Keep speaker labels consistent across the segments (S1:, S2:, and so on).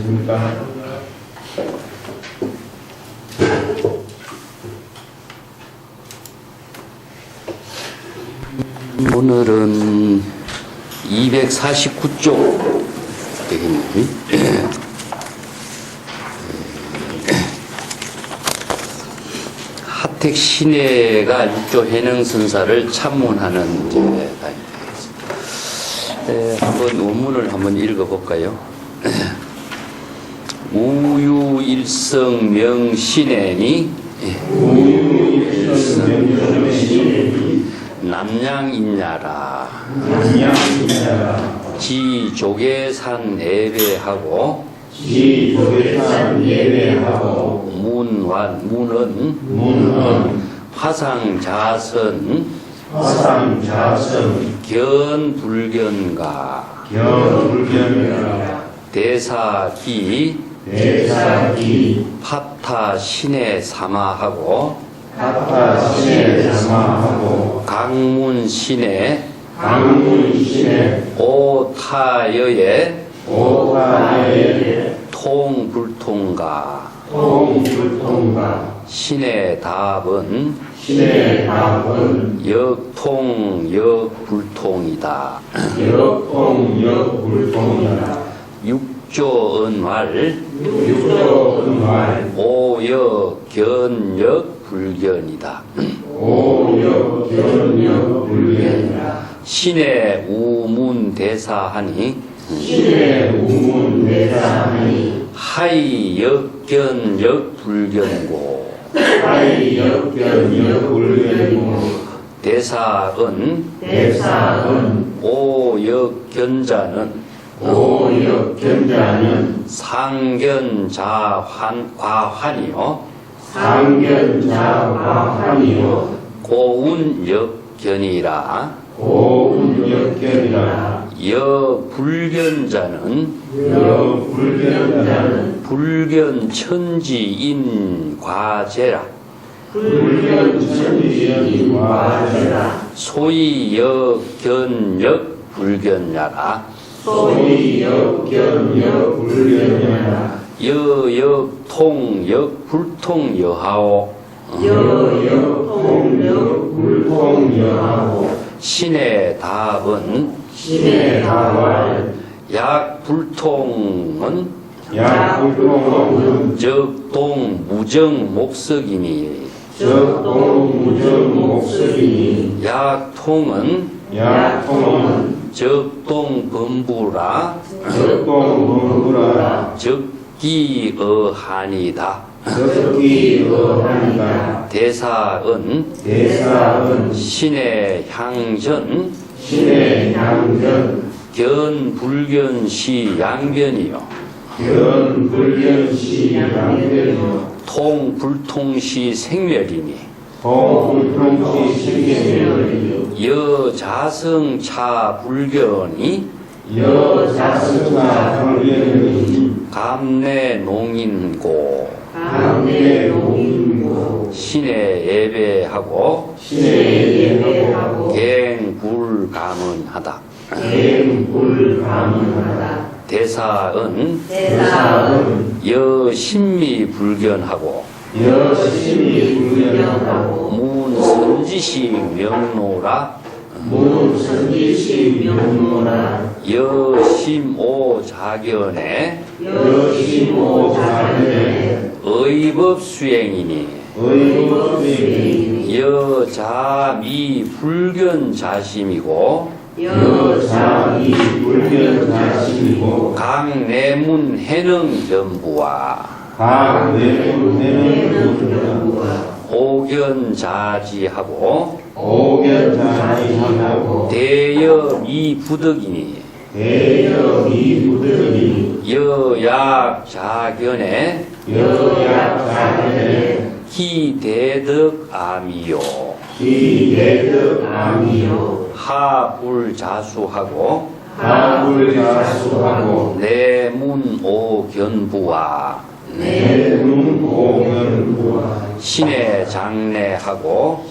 S1: 안녕하십니까.
S2: 오늘은 249쪽 되겠니? 하택 신해가 6조 해능선사를 참문하는 제가 되겠습니다. 한번 원문을 한번 읽어볼까요? 우유일성 명신해니 남양인야라 지조계산 예배하고 문은 화상자선 견불견가 대사기 파타신해 사마하고 강문신해 오타여의 통불통가 신의 답은 역통역불통이다. 육조은활 오역견역불견이다. 신의 우문대사하니 하이역견역불견고 대사은 오역견자는 상견자과환이요 고운역견이라 여불견자는 불견천지인 과제라 소위 역견역 불견야라 여역통역 불통여하오 신의 답은 약불통은 적동 무정목석이니 약통은 적동범부라 적기어하니다. 대사은 신의 향전 견불견시 양변이요 통불통시 생멸이니 여자성차 불견이 감내농인고 신의 예배하고 갱불가문하다. 대사은 여신미 불견하고 문선지식 명노라 여심오자견에 의법수행이니 여자미 불견자심이고 강내문 해능전부와 오견자지하고 대여미부덕이니 여약자견에 희대덕아미요 하불자수하고 내문오견부와 신의 장례하고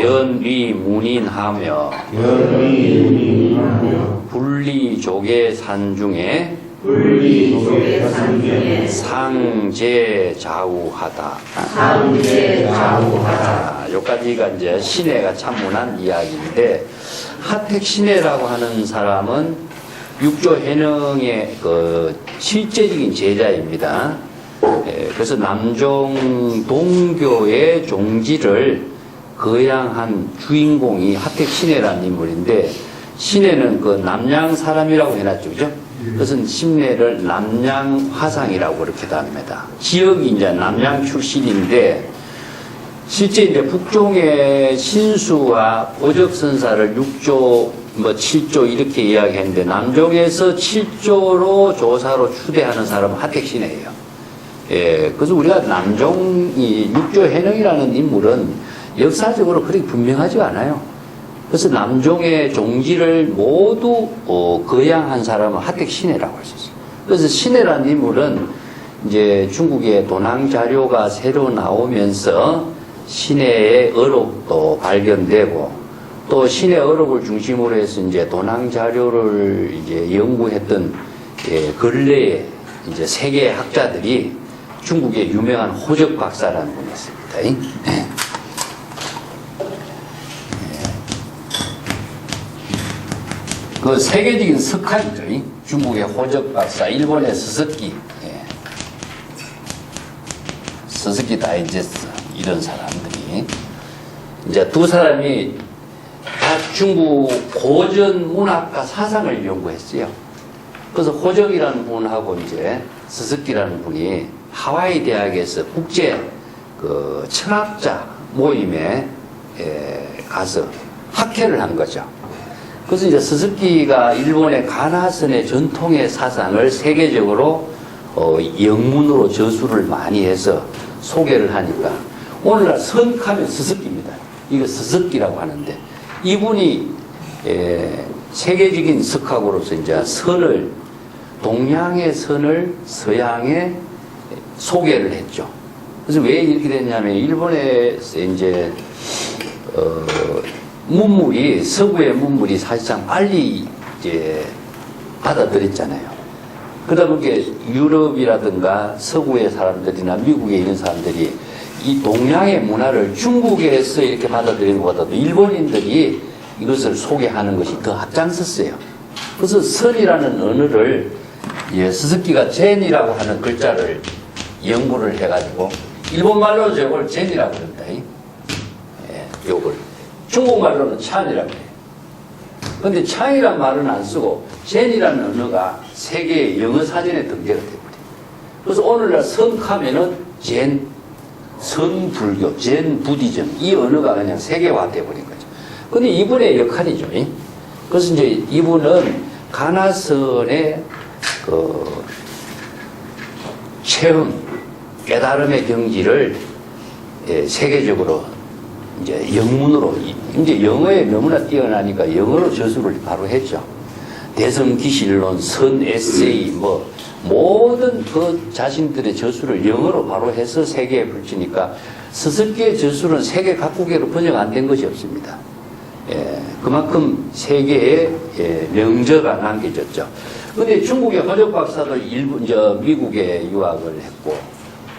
S2: 연위문인하며 분리조계산 중에
S1: 분리족의 삶 중에
S2: 상제좌우하다.
S1: 상제좌우하다.
S2: 여기까지가 이제 신해가 참문한 이야기인데, 하택 신해라고 하는 사람은 육조 해능의 그 실제적인 제자입니다. 그래서 남종 동교의 종지를 거양한 주인공이 하택 신해라는 인물인데, 신해는 그 남양 사람이라고 해놨죠, 그죠? 그것은 신해를 남양 화상이라고 그렇게도 합니다. 지역이 이제 남양 출신인데, 실제 이제 북종의 신수와 오적선사를 6조, 7조 이렇게 이야기했는데, 남종에서 7조로 조사로 추대하는 사람은 하택신해예요. 그래서 우리가 남종이 6조 해능이라는 인물은 역사적으로 그렇게 분명하지가 않아요. 그래서 남종의 종지를 모두 거양한 사람은 하택신해라고 할 수 있어요. 그래서 신해라는 인물은 이제 중국의 도낭 자료가 새로 나오면서 신해의 어록도 발견되고, 또 신해 어록을 중심으로 해서 이제 도낭 자료를 이제 연구했던 근래의 이제 세계 학자들이 중국의 유명한 호적 박사라는 분이 있습니다. 그 세계적인 석학이죠. 중국의 호적 박사, 일본의 스스키, 스스키 다이제스트 이런 사람들이 이제 두 사람이 다 중국 고전 문학과 사상을 연구했어요. 그래서 호적이라는 분하고 이제 스스키라는 분이 하와이 대학에서 국제 그 철학자 모임에 가서 학회를 한 거죠. 그래서 이제 스스키가 일본의 가나선의 전통의 사상을 세계적으로 영문으로 저술을 많이 해서 소개를 하니까, 오늘날 선하면 스스키입니다. 이거 스스키라고 하는데, 이분이 세계적인 석학으로서 이제 선을, 동양의 선을 서양에 소개를 했죠. 그래서 왜 이렇게 됐냐면, 일본에서 이제 문물이, 서구의 문물이 사실상 빨리 이제 받아들였잖아요. 그러다 보니까 유럽이라든가 서구의 사람들이나 미국에 있는 사람들이 이 동양의 문화를 중국에서 이렇게 받아들이는 것보다도 일본인들이 이것을 소개하는 것이 더 앞장섰어요. 그래서 선이라는 언어를 스스키가 젠이라고 하는 글자를 연구를 해가지고, 일본말로 저걸 젠이라고 그럽니다. 요걸. 중국말로는 찬이라고 해요. 근데 찬이라는 말은 안 쓰고 젠이라는 언어가 세계의 영어 사전에 등재가 돼버려요. 그래서 오늘날 선하면은 젠, 선불교, 젠 부디즘, 이 언어가 그냥 세계화 돼버린 거죠. 근데 이분의 역할이죠. 그래서 이제 이분은 가나선의 그 체험, 깨달음의 경지를 세계적으로 이제 영문으로, 이제 영어에 너무나 뛰어나니까 영어로 저술을 바로 했죠. 대성기실론, 선 에세이, 모든 그 자신들의 저술을 영어로 바로 해서 세계에 불치니까, 스스키의 저술은 세계 각국에로 번역 안 된 것이 없습니다. 그만큼 세계에 명저가 남겨졌죠. 근데 중국의 호적 박사도 미국에 유학을 했고,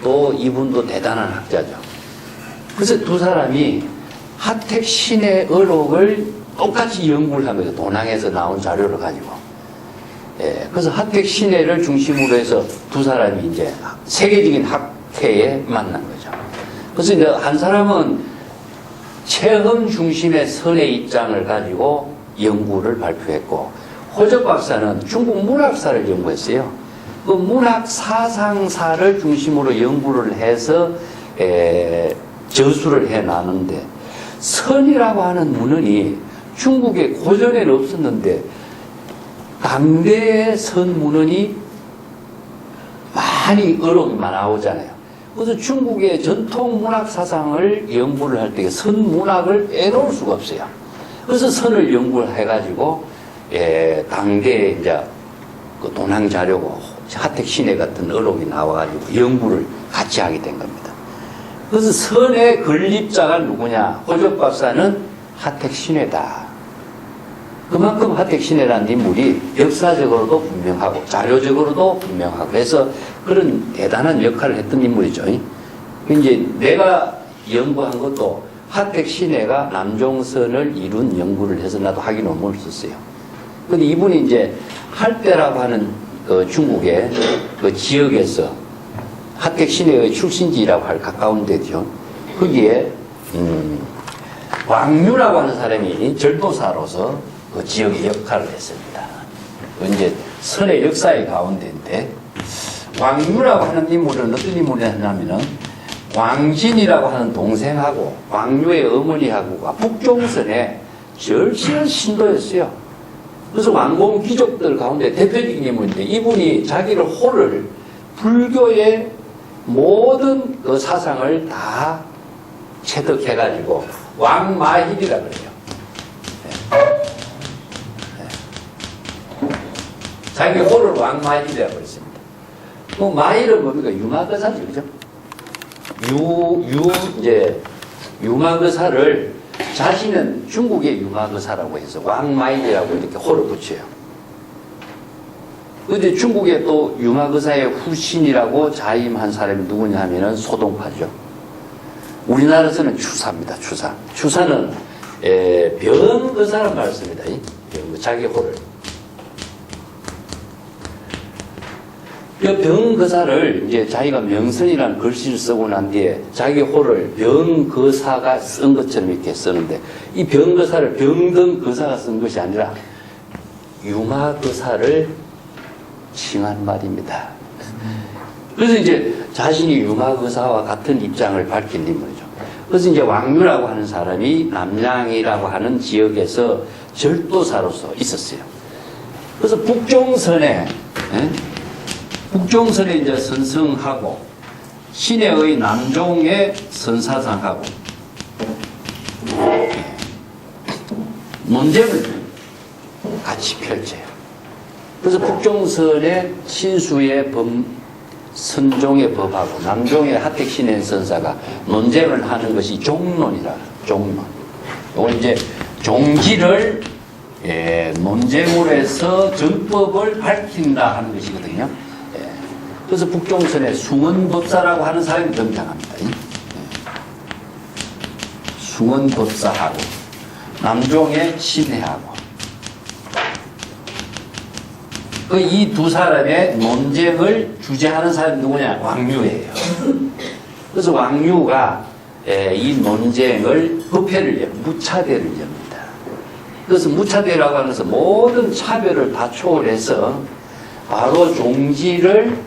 S2: 또 이분도 대단한 학자죠. 그래서 두 사람이 하택 신의 어록을 똑같이 연구를 한 거죠. 도낭에서 나온 자료를 가지고. 그래서 하택 신해를 중심으로 해서 두 사람이 이제 세계적인 학회에 만난 거죠. 그래서 이제 한 사람은 체험 중심의 선의 입장을 가지고 연구를 발표했고, 호적 박사는 중국 문학사를 연구했어요. 그 문학 사상사를 중심으로 연구를 해서 저술을 해놨는데, 선이라고 하는 문헌이 중국의 고전에는 없었는데 당대의 선 문헌이 많이 어록이 나오잖아요. 그래서 중국의 전통 문학 사상을 연구를 할 때 선 문학을 빼놓을 수가 없어요. 그래서 선을 연구를 해가지고 당대에 이제 그 도낭 자료고 하택 신해 같은 어록이 나와가지고 연구를 같이 하게 된 겁니다. 그래서 선의 건립자가 누구냐? 호적 박사는 하택 신해다. 그만큼 하택신해라는 인물이 역사적으로도 분명하고 자료적으로도 분명하고 해서 그런 대단한 역할을 했던 인물이죠. 이제 내가 연구한 것도 하택신해가 남종선을 이룬 연구를 해서 나도 학위 논문을 썼어요. 근데 이분이 이제 할배라고 하는 그 중국의 그 지역에서 하택신해의 출신지라고 할 가까운 데죠. 거기에 왕류라고 하는 사람이 절도사로서 그 지역의 역할을 했습니다. 이제 선의 역사의 가운데인데 왕류라고 하는 인물은 어떤 인물이었냐면은 왕진이라고 하는 동생하고 왕류의 어머니하고가 북종선의 절실한 신도였어요. 그래서 왕공 귀족들 가운데 대표적인 인물인데 이분이 자기를 호를 불교의 모든 그 사상을 다 체득해가지고 왕마힐이라고 그래요. 자기 호를 왕마힐이라고 그랬습니다. 뭐 마힐은 뭡니까? 유마거사죠, 그죠? 이제 유마거사를 자신은 중국의 유마거사라고 해서 왕마일이라고 이렇게 호를 붙여요. 그런데 중국에 또 유마거사의 후신이라고 자임한 사람이 누구냐 하면은 소동파죠. 우리나라에서는 추사입니다. 추사. 추사는 병거사란 말을 씁니다. 자기 호를. 그 병거사를 이제 자기가 명선이라는 글씨를 쓰고 난 뒤에 자기 호를 병거사가 쓴 것처럼 이렇게 쓰는데 이 병거사를 병든 거사가 쓴 것이 아니라 유마거사를 칭한 말입니다. 그래서 이제 자신이 유마거사와 같은 입장을 밝힌 인물이죠. 그래서 이제 왕류라고 하는 사람이 남양이라고 하는 지역에서 절도사로서 있었어요. 그래서 북종선에 이제 선성하고 신해의 남종의 선사상하고 논쟁을 같이 펼쳐요. 그래서 북종선의 신수의 선종의 법하고 남종의 하택신해 선사가 논쟁을 하는 것이 종론이라 종론. 이건 이제 종지를 논쟁으로 해서 정법을 밝힌다 하는 것이거든요. 그래서 북종선에 숭언법사라고 하는 사람이 등장합니다. 숭언법사하고 남종의 신해하고 이 두 사람의 논쟁을 주재하는 사람이 누구냐? 왕류예요. 그래서 왕류가 이 논쟁을 법회를 엽니다. 무차대를 엽니다. 그래서 무차대라고 하면서 모든 차별을 다 초월해서 바로 종지를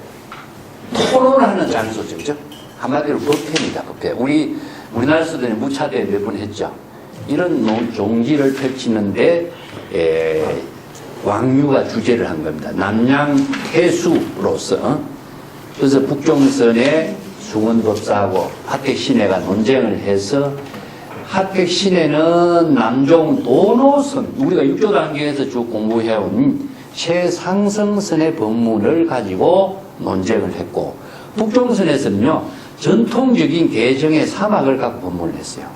S2: 토론하는 장소죠. 그죠? 한마디로 법회입니다. 법회. 우리나라에서도 무차대 몇 번 했죠. 이런 종지를 펼치는데 왕류가 주재를 한 겁니다. 남양태수로서. 그래서 북종선의 숭언법사하고 하택신해가 논쟁을 해서 하택신해는 남종 도노선, 우리가 육조 단계에서 쭉 공부해온 최상승선의 법문을 가지고 논쟁을 했고, 북종선에서는요 전통적인 개정의 사막을 갖고 법문을 했어요.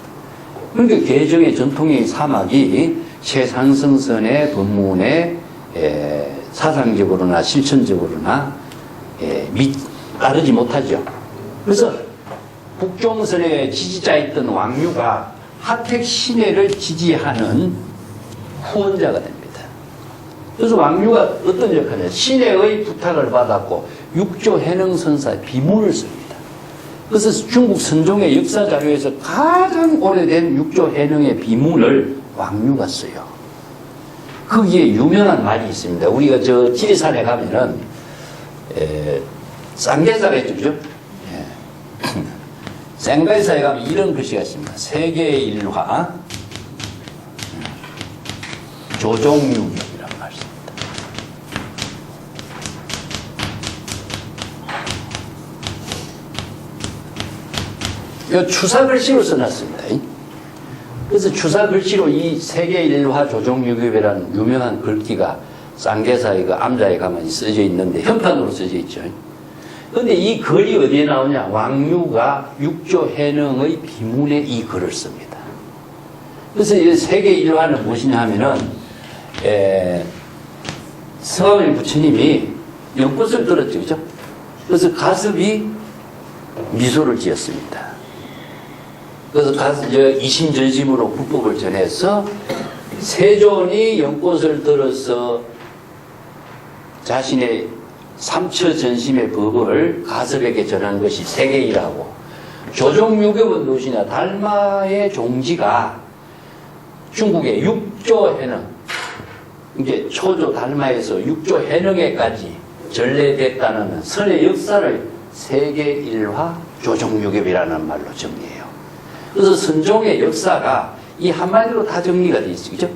S2: 그러니까 개정의 전통의 사막이 최상승선의 법문에 사상적으로나 실천적으로나 따르지 못하죠. 그래서 북종선의 지지자였던 왕류가 하택신해를 지지하는 후원자가 됩니다. 그래서 왕류가 어떤 역할을 해요? 신해의 부탁을 받았고 육조 해능선사의 비문을 씁니다. 그래서 중국 선종의 역사 자료에서 가장 오래된 육조 해능의 비문을 왕류가 써요. 거기에 유명한 말이 있습니다. 우리가 저 지리산에 가면은 쌍계사가 있죠, 그죠? 쌍계사에 가면 이런 글씨가 있습니다. 세계의 일화 조종육이라고 말씀입니다. 이 추사 글씨로 써놨습니다. 그래서 추사 글씨로 이 세계일화 조종유급이라는 유명한 글귀가 쌍계사의 그 암자에 가만히 써져 있는데 현판으로 써져 있죠. 그런데 이 글이 어디에 나오냐? 왕류가 육조 해능의 비문에 이 글을 씁니다. 그래서 이 세계일화는 무엇이냐 하면은 서강일 부처님이 연꽃을 들었죠, 그죠? 그래서 가섭이 미소를 지었습니다. 그래서 이심전심으로 불법을 전해서 세존이 연꽃을 들어서 자신의 삼처전심의 법을 가섭에게 전한 것이 세계이라고. 조종유교본 노시나 달마의 종지가 중국의 육조 해능, 이제 초조 달마에서 육조 해능에까지 전래됐다는 선의 역사를 세계일화 조종유교이라는 말로 정리해요. 그래서 선종의 역사가 이 한마디로 다 정리가 되어 있죠. 그죠?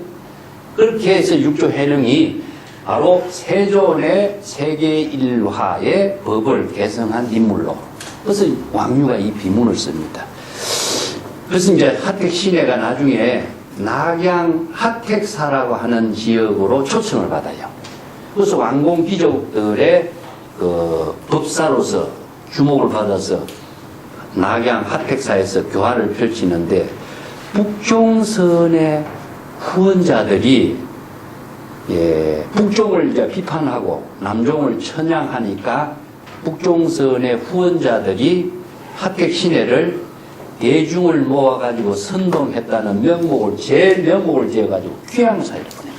S2: 그렇게 해서 육조 해능이 바로 세존의 세계일화의 법을 개성한 인물로. 그래서 왕유가 이 비문을 씁니다. 그래서 이제 하택신해가 나중에 낙양 하택사라고 하는 지역으로 초청을 받아요. 그래서 왕공 귀족들의 그 법사로서 주목을 받아서 낙양 하택사에서 교화를 펼치는데 북종선의 후원자들이 북종을 이제 비판하고 남종을 천양하니까 북종선의 후원자들이 하택신해를 대중을 모아가지고 선동했다는 제일 명목을 지어가지고 귀양사를 보냅니다.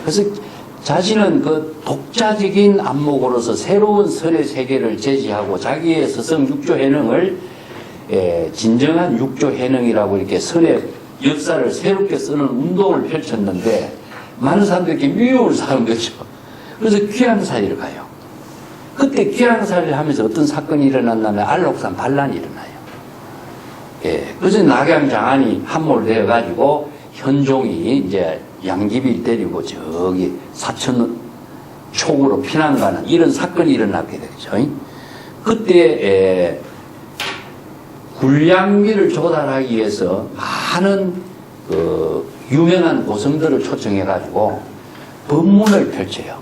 S2: 그래서 자신은 그 독자적인 안목으로서 새로운 선의 세계를 제시하고 자기의 서성 육조해능을 진정한 육조해능이라고 이렇게 선의 역사를 새롭게 쓰는 운동을 펼쳤는데 많은 사람들이 이렇게 미움을 사는 거죠. 그래서 귀양사를 가요. 그때 귀양사를 하면서 어떤 사건이 일어났냐면 알록산 반란이 일어나요. 그래서 낙양장안이 함몰되어 가지고 현종이 이제 양귀비를 데리고 저기 사천 촉으로 피난 가는 이런 사건이 일어나게 되죠. 그때 굴량미를 조달하기 위해서 많은 그 유명한 고성들을 초청해 가지고 법문을 펼쳐요.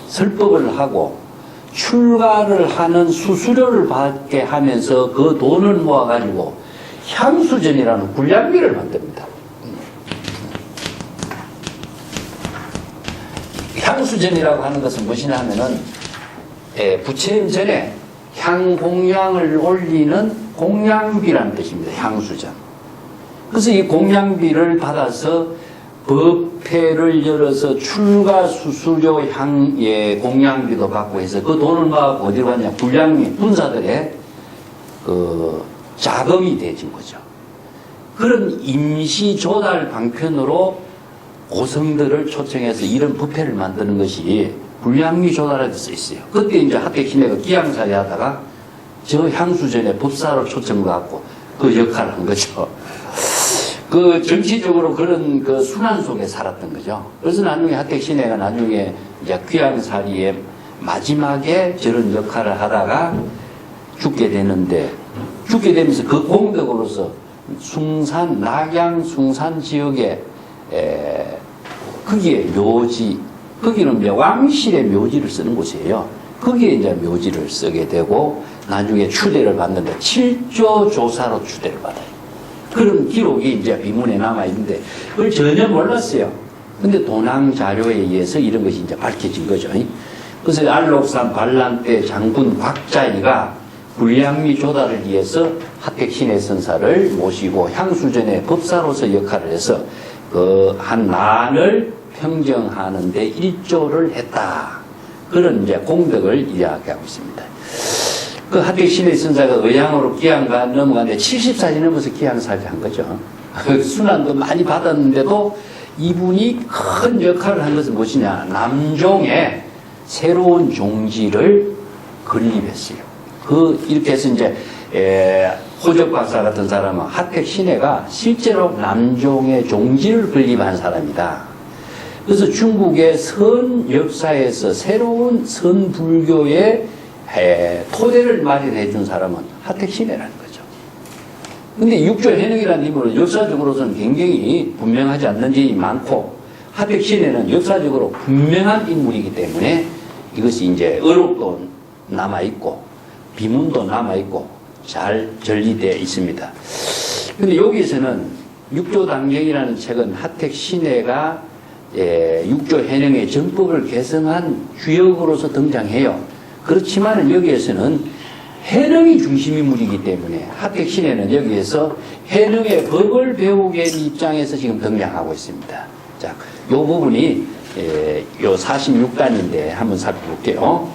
S2: 설법을 하고 출가를 하는 수수료를 받게 하면서 그 돈을 모아 가지고 향수전이라는 굴량미를 만듭니다. 향수전이라고 하는 것은 무엇이냐 하면은 부처님 전에 향공양을 올리는 공양비라는 뜻입니다. 향수전. 그래서 이 공양비를 받아서 법회를 열어서 출가 수수료 공양비도 받고 해서 그 돈을 막 어디로 갔냐. 굴량미 군사들의 그 자금이 되진 거죠. 그런 임시 조달 방편으로 고성들을 초청해서 이런 부패를 만드는 것이 굴량미 조달에 써 있어요. 그때 이제 하택신해가 기양사에 하다가 저 향수전에 법사로 초청받고 그 역할을 한 거죠. 그 정치적으로 그런 그 순환 속에 살았던 거죠. 그래서 나중에 하택신해가 나중에 이제 귀양살이의 마지막에 저런 역할을 하다가 죽게 되는데 죽게 되면서 그 공덕으로서 숭산, 낙양 숭산 지역에 거기에 묘지, 거기는 이제 왕실의 묘지를 쓰는 곳이에요. 거기에 이제 묘지를 쓰게 되고 나중에 추대를 받는데 7조 조사로 추대를 받아요. 그런 기록이 이제 비문에 남아있는데 그걸 전혀 몰랐어요. 근데 도낭 자료에 의해서 이런 것이 이제 밝혀진 거죠. 그래서 알록산 반란 때 장군 곽자이가 굴량미 조달을 위해서 하택신해 선사를 모시고 향수전의 법사로서 역할을 해서 그 한 난을 평정하는데 일조를 했다. 그런 이제 공덕을 이야기하고 있습니다. 그 하택신해 선사가 의양으로 기양가 넘어갔는데 70살이 넘어서 기양사를 한 거죠. 순환도 많이 받았는데도 이분이 큰 역할을 한 것은 무엇이냐. 남종의 새로운 종지를 건립했어요. 이렇게 해서 이제 호적 박사 같은 사람은 하택신해가 실제로 남종의 종지를 건립한 사람이다. 그래서 중국의 선 역사에서 새로운 선 불교의 토대를 마련해 준 사람은 하택신해라는 거죠. 근데 육조해능이라는 인물은 역사적으로서는 굉장히 분명하지 않는 점이 많고 하택신해는 역사적으로 분명한 인물이기 때문에 이것이 이제 의록도 남아있고 비문도 남아있고 잘 전리되어 있습니다. 근데 여기에서는 육조당경이라는 책은 하택신해가 육조 해능의 정법을 개성한 주역으로서 등장해요. 그렇지만 여기에서는 해능이 중심인물이기 때문에 하택신에는 여기에서 해능의 법을 배우게 된 입장에서 지금 등장하고 있습니다. 자, 요 부분이 요 46단인데 한번 살펴볼게요.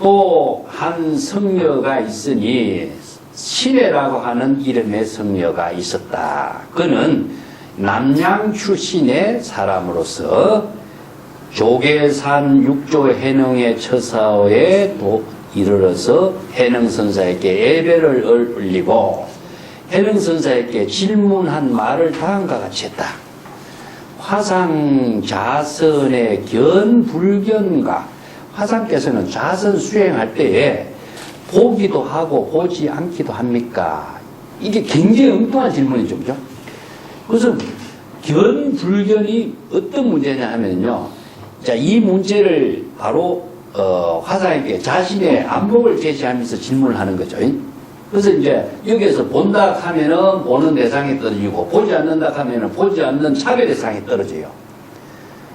S2: 또 한 성녀가 있으니 신혜라고 하는 이름의 성녀가 있었다. 그는 남양 출신의 사람으로서 조계산 육조 해능의 처사에 이르러서 해능선사에게 예배를 올리고 해능선사에게 질문한 말을 다음과 같이 했다. 화상 자선의 견불견가, 화상께서는 자선 수행할 때에 보기도 하고 보지 않기도 합니까? 이게 굉장히 엉뚱한 질문이죠, 그죠? 그래서 견불견이 어떤 문제냐 하면요. 자, 이 문제를 바로 화상에게 자신의 안목을 제시하면서 질문을 하는 거죠. 그래서 이제 여기에서 본다 하면은 보는 대상이 떨어지고 보지 않는다 하면은 보지 않는 차별 대상이 떨어져요.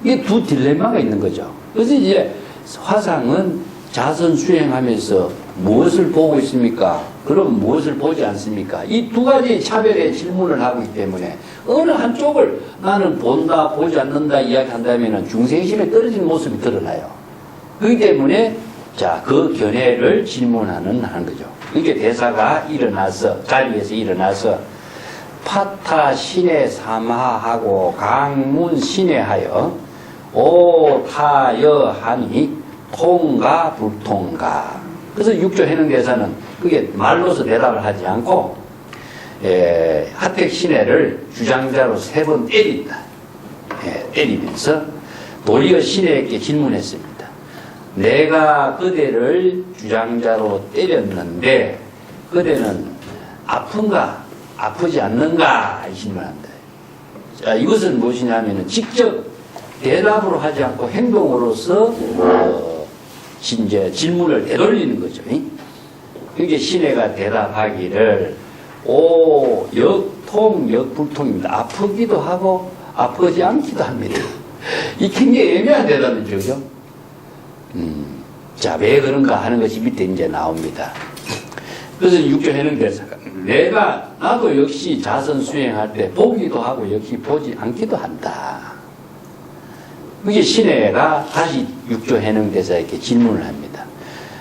S2: 이게 두 딜레마가 있는 거죠. 그래서 이제 화상은 자선 수행하면서 무엇을 보고 있습니까? 그럼 무엇을 보지 않습니까? 이 두 가지 차별의 질문을 하고 있기 때문에 어느 한쪽을 나는 본다, 보지 않는다 이야기한다면 중생심에 떨어진 모습이 드러나요. 그렇기 때문에 자, 그 견해를 질문하는 거죠. 이게 대사가 일어나서, 자리에서 일어나서 파타 신의 삼하하고 강문 신의하여 오타여 하니 통가 불통가. 그래서 육조 해능 대사는 그게 말로서 대답을 하지 않고 하택 신혜를 주장자로 3번 때린다. 때리면서 도리어 신혜에게 질문했습니다. 내가 그대를 주장자로 때렸는데 그대는 아픈가 아프지 않는가 이 질문한다. 자, 이것은 무엇이냐면 직접 대답으로 하지 않고 행동으로서 이제 질문을 되돌리는 거죠. 그게 신혜가 대답하기를 역통 역불통입니다. 아프기도 하고 아프지 않기도 합니다. 이 굉장히 애매한 대답이죠, 그죠? 자, 왜 그런가 하는 것이 밑에 이제 나옵니다. 그래서 육조 해능 대사가 나도 역시 자선 수행할 때 보기도 하고 역시 보지 않기도 한다. 그게 신혜가 다시 육조 해능 대사에게 질문을 합니다.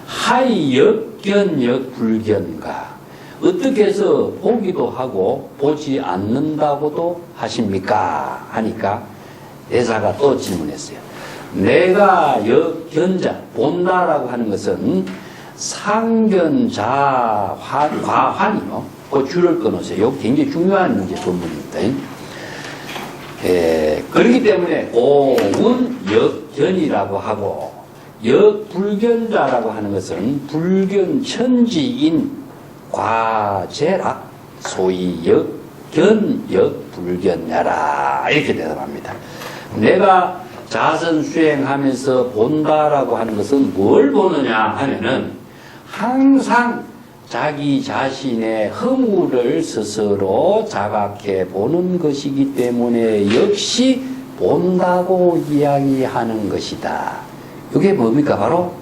S2: 하이 역견 역불견가, 어떻게 해서 보기도 하고 보지 않는다고도 하십니까? 하니까 대사가 또 질문했어요. 내가 역견자, 본다라고 하는 것은 상견자 과환이요. 그 줄을 끊으세요. 이거 굉장히 중요한 문제 본문입니다. 그렇기 때문에 공은 역견이라고 하고 역불견자라고 하는 것은 불견 천지인 과제라 소위 역견 역불견야라 이렇게 대답합니다. 내가 자선 수행하면서 본다라고 하는 것은 뭘 보느냐 하면은 항상 자기 자신의 허물을 스스로 자각해 보는 것이기 때문에 역시 본다고 이야기하는 것이다. 이게 뭡니까? 바로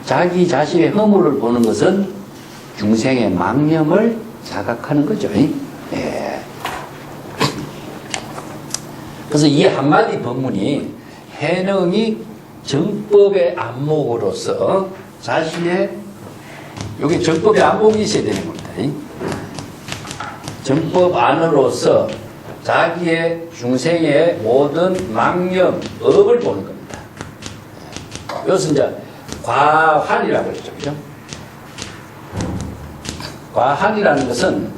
S2: 자기 자신의 허물을 보는 것은 중생의 망념을 자각하는 거죠. 예. 그래서 이 한마디 법문이 해능이 정법의 안목으로서 자신의 여기 정법의 안목이 있어야 되는 겁니다. 정법 안으로서 자기의 중생의 모든 망념, 업을 보는 겁니다. 이것은 이제 과환이라고 그랬죠. 그죠? 과환이라는 것은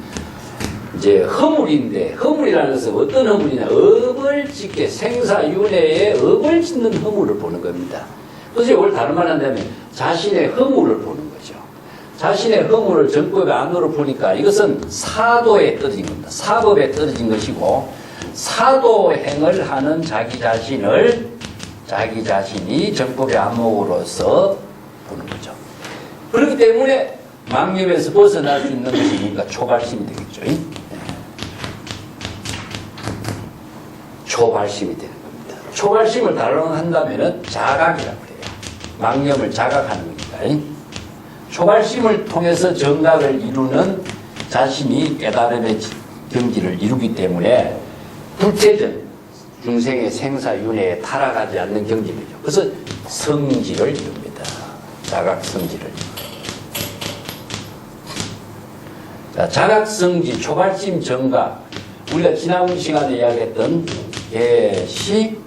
S2: 이제 허물인데, 허물이라는 것은 어떤 허물이냐, 업을 짓게 생사윤회에 업을 짓는 허물을 보는 겁니다. 그래서 이걸 다른 말 한다면 자신의 허물을 보는 거죠. 자신의 허물을 정법의 안으로 보니까 이것은 사도에 떨어진 겁니다. 사법에 떨어진 것이고, 사도행을 하는 자기 자신이 정법의 안목으로서 보는 거죠. 그렇기 때문에 망념에서 벗어날 수 있는 것이 뭔가 초발심이 되겠죠. 초발심이 되는 겁니다. 초발심을 단언한다면은 자각이라고 그래요. 망념을 자각하는 겁니다. 초발심을 통해서 정각을 이루는 자신이 깨달음의 경지를 이루기 때문에 불태전 중생의 생사윤회에 타락하지 않는 경지이죠. 그래서 성지를 이룹니다. 자각성지를. 자, 자각성지, 초발심, 정각. 우리가 지난 시간에 이야기했던 개시,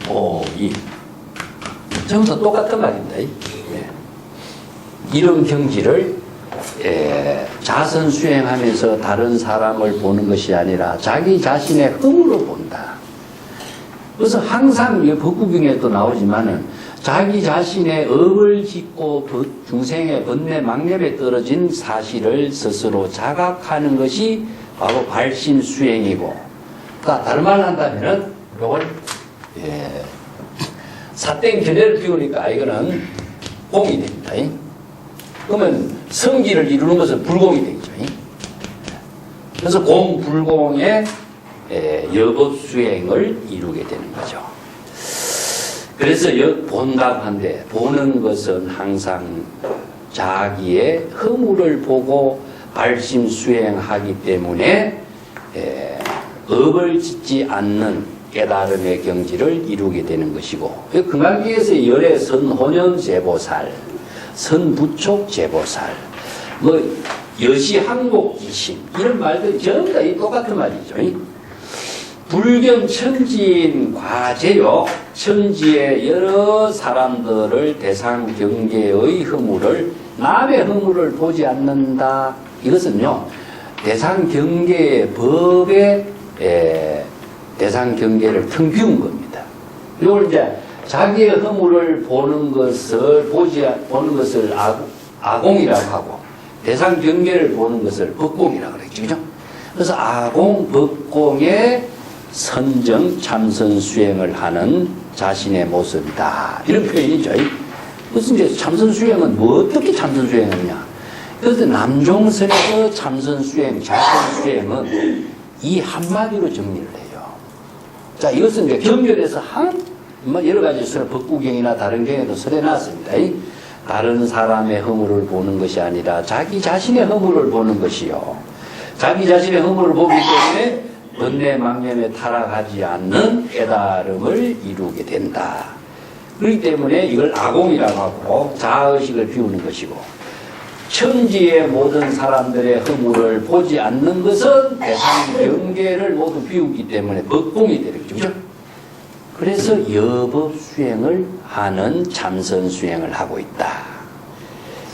S2: 오이. 전부 다 똑같은 말입니다. 이런 경지를 자선 수행하면서 다른 사람을 보는 것이 아니라 자기 자신의 흠으로 본다. 그래서 항상 법구경에도 나오지만은 자기 자신의 업을 짓고 중생의 번뇌 망념에 떨어진 사실을 스스로 자각하는 것이 바로 발심 수행이고, 그러니까 다른 말로 한다면은 이걸 사땡 견해를 피우니까 이거는 공이 됩니다. 그러면 성지를 이루는 것은 불공이 되죠. 그래서 공불공의 여법 수행을 이루게 되는 거죠. 그래서 본다한데 보는 것은 항상 자기의 허물을 보고 발심 수행하기 때문에 업을 짓지 않는 깨달음의 경지를 이루게 되는 것이고, 금강기에서 열애 선혼연 제보살, 선부촉 제보살, 여시항복기심 이런 말들이 전부 다 똑같은 말이죠. 불경 천지인 과제요, 천지의 여러 사람들을 대상 경계의 허물을, 남의 허물을 보지 않는다. 이것은요, 대상 경계의 법의 대상 경계를 텅 비운 겁니다. 이걸 이제 자기의 허물을 보는 것을 보는 것을 아공이라고 하고, 대상 경계를 보는 것을 법공이라고 그랬죠. 그죠? 그래서 아공, 법공의 선정, 참선 수행을 하는 자신의 모습이다. 이런 표현이죠. 그래서 이제 참선 수행은 어떻게 참선 수행하느냐. 그래서 남종선에서 참선 수행, 자선 수행은 이 한마디로 정리를 해요. 자, 이것은 이제 경전에서 여러 가지 법구경이나 다른 경에도 설해놨습니다. 다른 사람의 허물을 보는 것이 아니라 자기 자신의 허물을 보는 것이요. 자기 자신의 허물을 보기 때문에 번뇌 망념에 타락하지 않는 깨달음을 이루게 된다. 그렇기 때문에 이걸 아공이라고 하고 자의식을 비우는 것이고, 천지의 모든 사람들의 허물을 보지 않는 것은 대상 경계를 모두 비우기 때문에 법공이 되겠죠. 그래서 여법 수행을 하는 참선 수행을 하고 있다.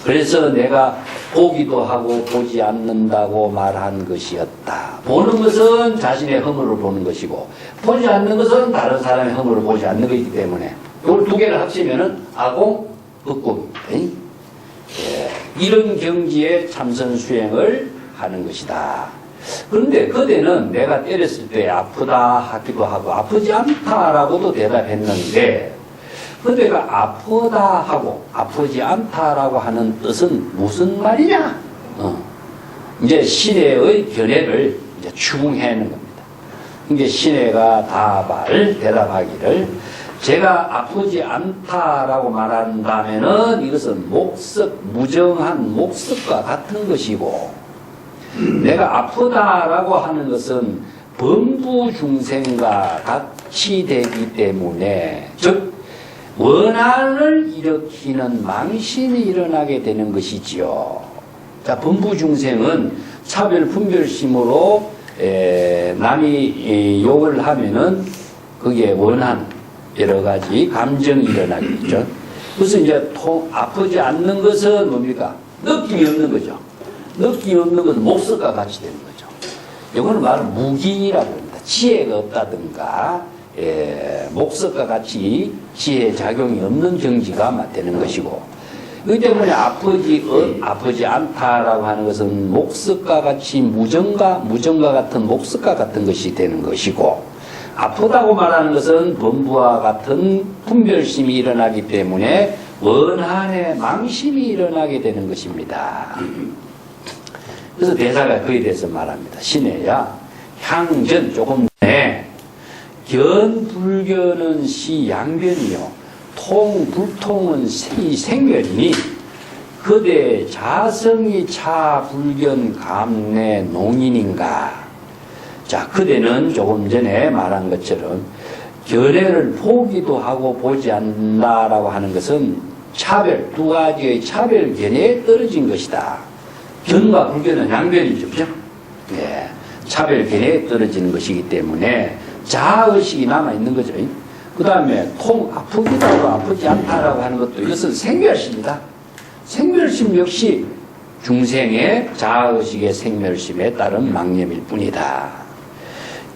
S2: 그래서 내가 보기도 하고 보지 않는다고 말한 것이었다. 보는 것은 자신의 허물을 보는 것이고, 보지 않는 것은 다른 사람의 허물을 보지 않는 것이기 때문에 이걸 두 개를 합치면은 아공, 법공입니다. 이런 경지에 참선 수행을 하는 것이다. 그런데 그대는 내가 때렸을 때 아프다 하기도 하고 아프지 않다라고도 대답했는데, 그대가 아프다 하고 아프지 않다라고 하는 뜻은 무슨 말이냐? 이제 신의 견해를 이제 추궁해내는 겁니다. 이제 신의가 대답하기를, 제가 아프지 않다라고 말한다면은 이것은 무정한 목석과 같은 것이고, 내가 아프다라고 하는 것은 범부 중생과 같이 되기 때문에, 즉 원한을 일으키는 망신이 일어나게 되는 것이지요. 자, 범부 중생은 차별 분별심으로 남이 욕을 하면은 그게 원한, 여러 가지 감정이 일어나겠죠. 그래서 이제 아프지 않는 것은 뭡니까? 느낌이 없는 거죠. 느낌이 없는 것은 목석과 같이 되는 거죠. 이거는 바로 무기라고 합니다. 지혜가 없다든가, 목석과 같이 지혜 작용이 없는 경지가 되는 것이고, 그렇기 때문에 아프지 않다라고 하는 것은 목석과 같이 무정과 같은 목석과 같은 것이 되는 것이고, 아프다고 말하는 것은 범부와 같은 분별심이 일어나기 때문에 원한의 망심이 일어나게 되는 것입니다. 그래서 대사가 그에 대해서 말합니다. 신혜야, 향전 조금 전에 견불견은 시양변이요 통불통은 생멸이니 그대 자성이 차 불견 감내 농인인가. 자, 그대는 조금 전에 말한 것처럼 견해를 보기도 하고 보지 않는다라고 하는 것은 차별, 두 가지의 차별 견해에 떨어진 것이다. 견과 불견은 양변이죠, 그죠? 네, 차별 견해에 떨어지는 것이기 때문에 자아의식이 남아있는 거죠. 그 다음에 아프기도 하고 아프지 않다라고 하는 것도 이것은 생멸심이다. 생멸심 역시 중생의 자아의식의 생멸심에 따른 망념일 뿐이다.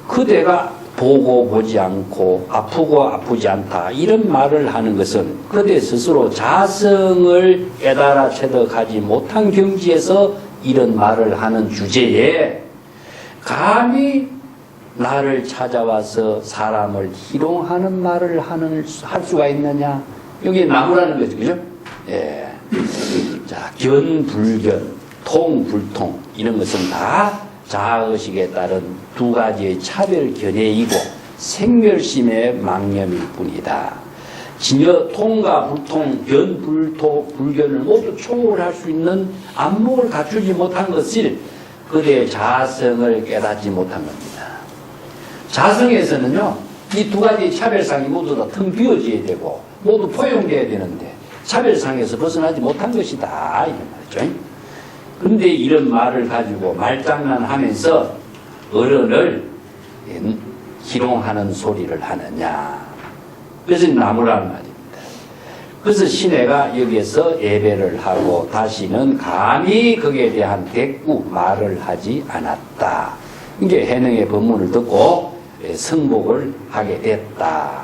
S2: 그대가 보고 보지 않고 아프고 아프지 않다 이런 말을 하는 것은 그대 스스로 자성을 깨달아 체득하지 못한 경지에서 이런 말을 하는 주제에 감히 나를 찾아와서 사람을 희롱하는 말을 할 수가 있느냐. 여기 나무라는 거죠. 그죠? 예. 자, 견불견, 통불통 이런 것은 다 자아의식에 따른 두 가지의 차별 견해이고 생멸심의 망념일 뿐이다. 진여 통과 불통, 불견을 모두 초월할 수 있는 안목을 갖추지 못한 것을 그대의 자성을 깨닫지 못한 겁니다. 자성에서는요, 이 두 가지 차별상이 모두 다 텅 비어져야 되고 모두 포용돼야 되는데 차별상에서 벗어나지 못한 것이다 이런 말이죠. 그런데 이런 말을 가지고 말장난하면서 어른을 희롱하는 소리를 하느냐. 그래서 나무라는 말입니다. 그래서 신해가 여기에서 예배를 하고 다시는 감히 거기에 대한 대꾸 말을 하지 않았다. 이게 해능의 법문을 듣고 승복을 하게 됐다.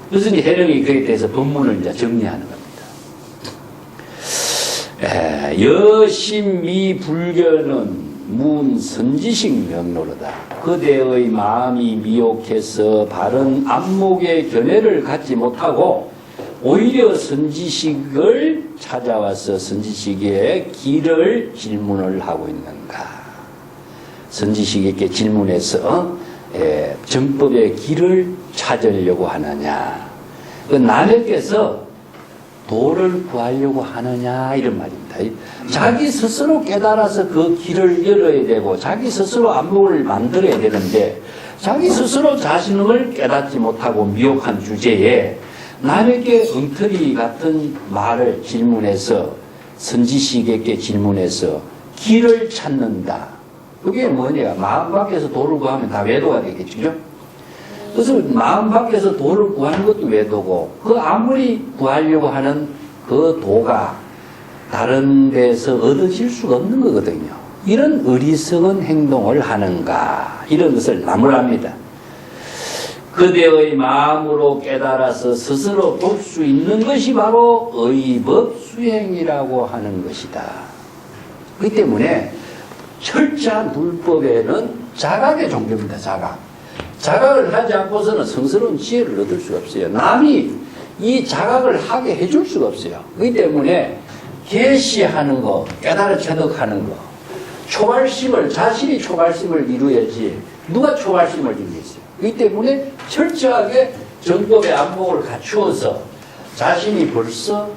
S2: 그래서 해능이 그에 대해서 법문을 이제 정리하는 겁니다. 여심미 불견은 문 선지식 명로로다. 그대의 마음이 미혹해서 바른 안목의 견해를 갖지 못하고 오히려 선지식을 찾아와서 선지식의 길을 질문을 하고 있는가. 선지식에게 질문해서 정법의 길을 찾으려고 하느냐. 그 남에게서 도를 구하려고 하느냐 이런 말입니다. 자기 스스로 깨달아서 그 길을 열어야 되고 자기 스스로 안목을 만들어야 되는데 자기 스스로 자신을 깨닫지 못하고 미혹한 주제에 남에게 엉터리 같은 말을 질문해서 선지식에게 질문해서 길을 찾는다. 그게 뭐냐. 마음 밖에서 도를 구하면 다 외도가 되겠죠. 그래서 마음 밖에서 도를 구하는 것도 외도고 그 아무리 구하려고 하는 그 도가 다른 데서 얻어질 수가 없는 거거든요. 이런 어리석은 행동을 하는가 이런 것을 나무랍니다. 그대의 마음으로 깨달아서 스스로 볼 수 있는 것이 바로 의법 수행이라고 하는 것이다. 그렇기 때문에 철저한 불법에는 자각의 종교입니다. 자각을 하지 않고서는 성스러운 지혜를 얻을 수가 없어요. 남이 이 자각을 하게 해줄 수가 없어요. 그렇기 때문에 계시하는 거, 깨달아 체득하는 거, 자신이 초발심을 이루어야지 누가 초발심을 이루겠어요. 그렇기 때문에 철저하게 정법의 안목을 갖추어서 자신이 벌써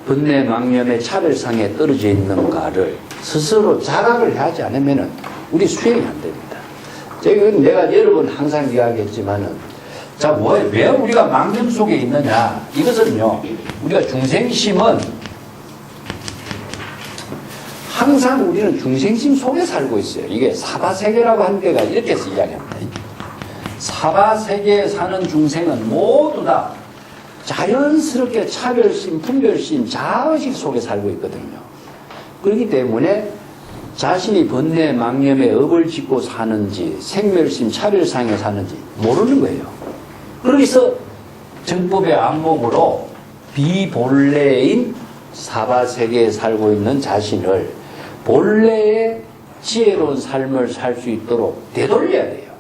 S2: 번뇌 망념의 차별상에 떨어져 있는가를 스스로 자각을 하지 않으면 우리 수행이 안 됩니다. 내가 여러 번 항상 이야기했지만은, 자, 왜 우리가 망념 속에 있느냐? 이것은요, 우리가 중생심은 항상 우리는 중생심 속에 살고 있어요. 이게 사바세계라고 하는 데가 이렇게 해서 이야기합니다. 사바세계에 사는 중생은 모두 다 자연스럽게 차별심, 분별심, 자의식 속에 살고 있거든요. 그렇기 때문에 자신이 번뇌 망념에 업을 짓고 사는지 생멸심 차별상에 사는지 모르는 거예요. 그래서 정법의 안목으로 비본래인 사바세계에 살고 있는 자신을 본래의 지혜로운 삶을 살 수 있도록 되돌려야 돼요.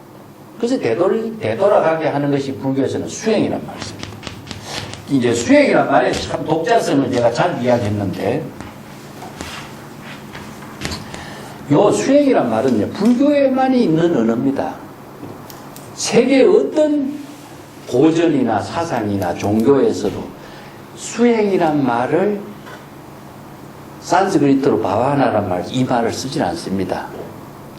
S2: 그래서 되돌아가게 하는 것이 불교에서는 수행이란 말씀입니다. 이제 수행이란 말에 참 독자성을 제가 잘 이야기했는데, 요 수행이란 말은요, 불교에만이 있는 언어입니다. 세계 어떤 고전이나 사상이나 종교에서도 수행이란 말을 산스크리트로 바바나란 말, 이 말을 쓰질 않습니다.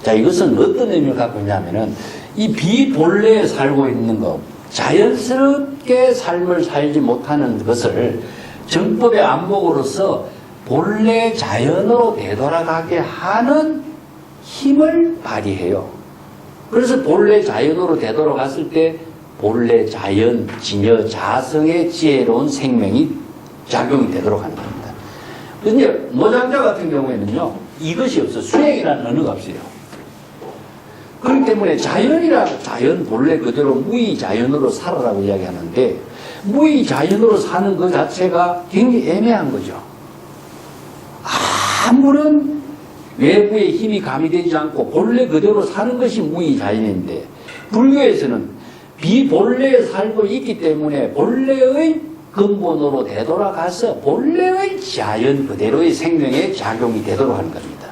S2: 자, 이것은 어떤 의미를 갖고 있냐면은 이 비본래에 살고 있는 것, 자연스럽게 삶을 살지 못하는 것을 정법의 안목으로서 본래 자연으로 되돌아가게 하는 힘을 발휘해요. 그래서 본래 자연으로 되돌아갔을 때 본래 자연, 진여, 자성의 지혜로운 생명이 작용이 되도록 하는 겁니다. 근데 노장자 같은 경우에는요, 이것이 없어. 수행이라는 언어가 없어요. 그렇기 때문에 자연 본래 그대로 무의자연으로 살아라고 이야기하는데, 무의자연으로 사는 그 자체가 굉장히 애매한 거죠. 아무런 외부의 힘이 가미되지 않고 본래 그대로 사는 것이 무의자연인데, 불교에서는 비본래에 살고 있기 때문에 본래의 근본으로 되돌아가서 본래의 자연 그대로의 생명의 작용이 되도록 하는 겁니다.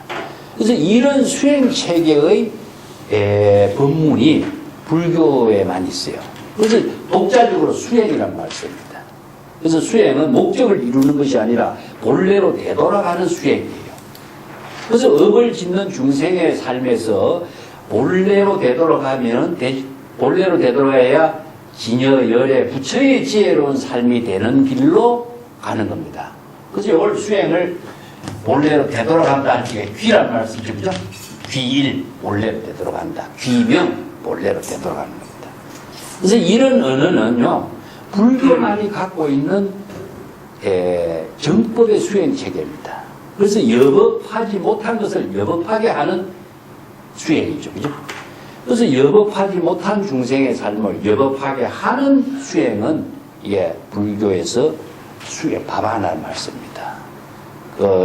S2: 그래서 이런 수행 체계의 법문이 불교에만 있어요. 그래서 독자적으로 수행이란 말을 씁니다. 그래서 수행은 목적을 이루는 것이 아니라 본래로 되돌아가는 수행이에요. 그래서 업을 짓는 중생의 삶에서 본래로 되돌아가면 본래로 되돌아가야 진여, 열애, 부처의 지혜로운 삶이 되는 길로 가는 겁니다. 그래서 이걸 수행을 본래로 되돌아간다는 게 귀란 말을 쓰죠. 그죠? 귀일, 본래로 되돌아간다. 귀명, 본래로 되돌아가는 겁니다. 그래서 이런 언어는요, 불교만이 갖고 있는 정법의 수행 체계입니다. 그래서 여법하지 못한 것을 여법하게 하는 수행이죠. 그죠? 그래서 여법하지 못한 중생의 삶을 여법하게 하는 수행은 이게 불교에서 수행 바바나를 말씀입니다.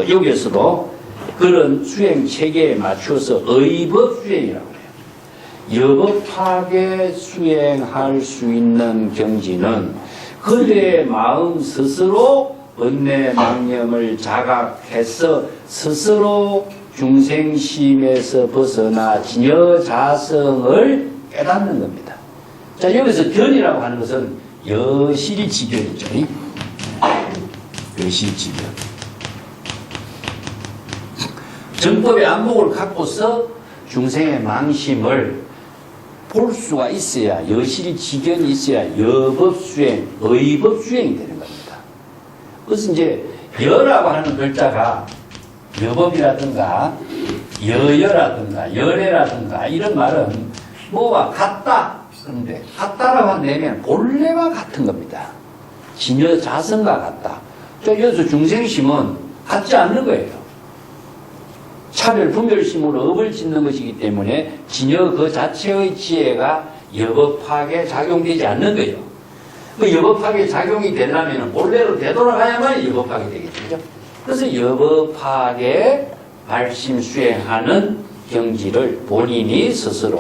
S2: 여기에서도 그런 수행 체계에 맞춰서 의법 수행이라고 해요. 여법하게 수행할 수 있는 경지는 그대의 마음 스스로 번뇌 망념을 자각해서 스스로 중생심에서 벗어나 진여 자성을 깨닫는 겁니다. 자, 여기서 견이라고 하는 것은 여실지견이죠. 여실지견. 정법의 안목을 갖고서 중생의 망심을 볼 수가 있어야, 여실지견이 있어야 여법수행, 의법수행이 되는 겁니다. 그래서 이제 여라고 하는 글자가 여법이라든가 여여라든가 열애라든가 이런 말은 뭐와 같다. 그런데 같다라고 내면 본래와 같은 겁니다. 진여 자성과 같다. 여기서 중생심은 같지 않는 거예요. 차별 분별심으로 업을 짓는 것이기 때문에 진여 그 자체의 지혜가 여법하게 작용되지 않는 거예요. 그 여법하게 작용이 되려면 본래로 되돌아가야만 여법하게 되겠죠. 그래서 여법하게 발심 수행하는 경지를 본인이 스스로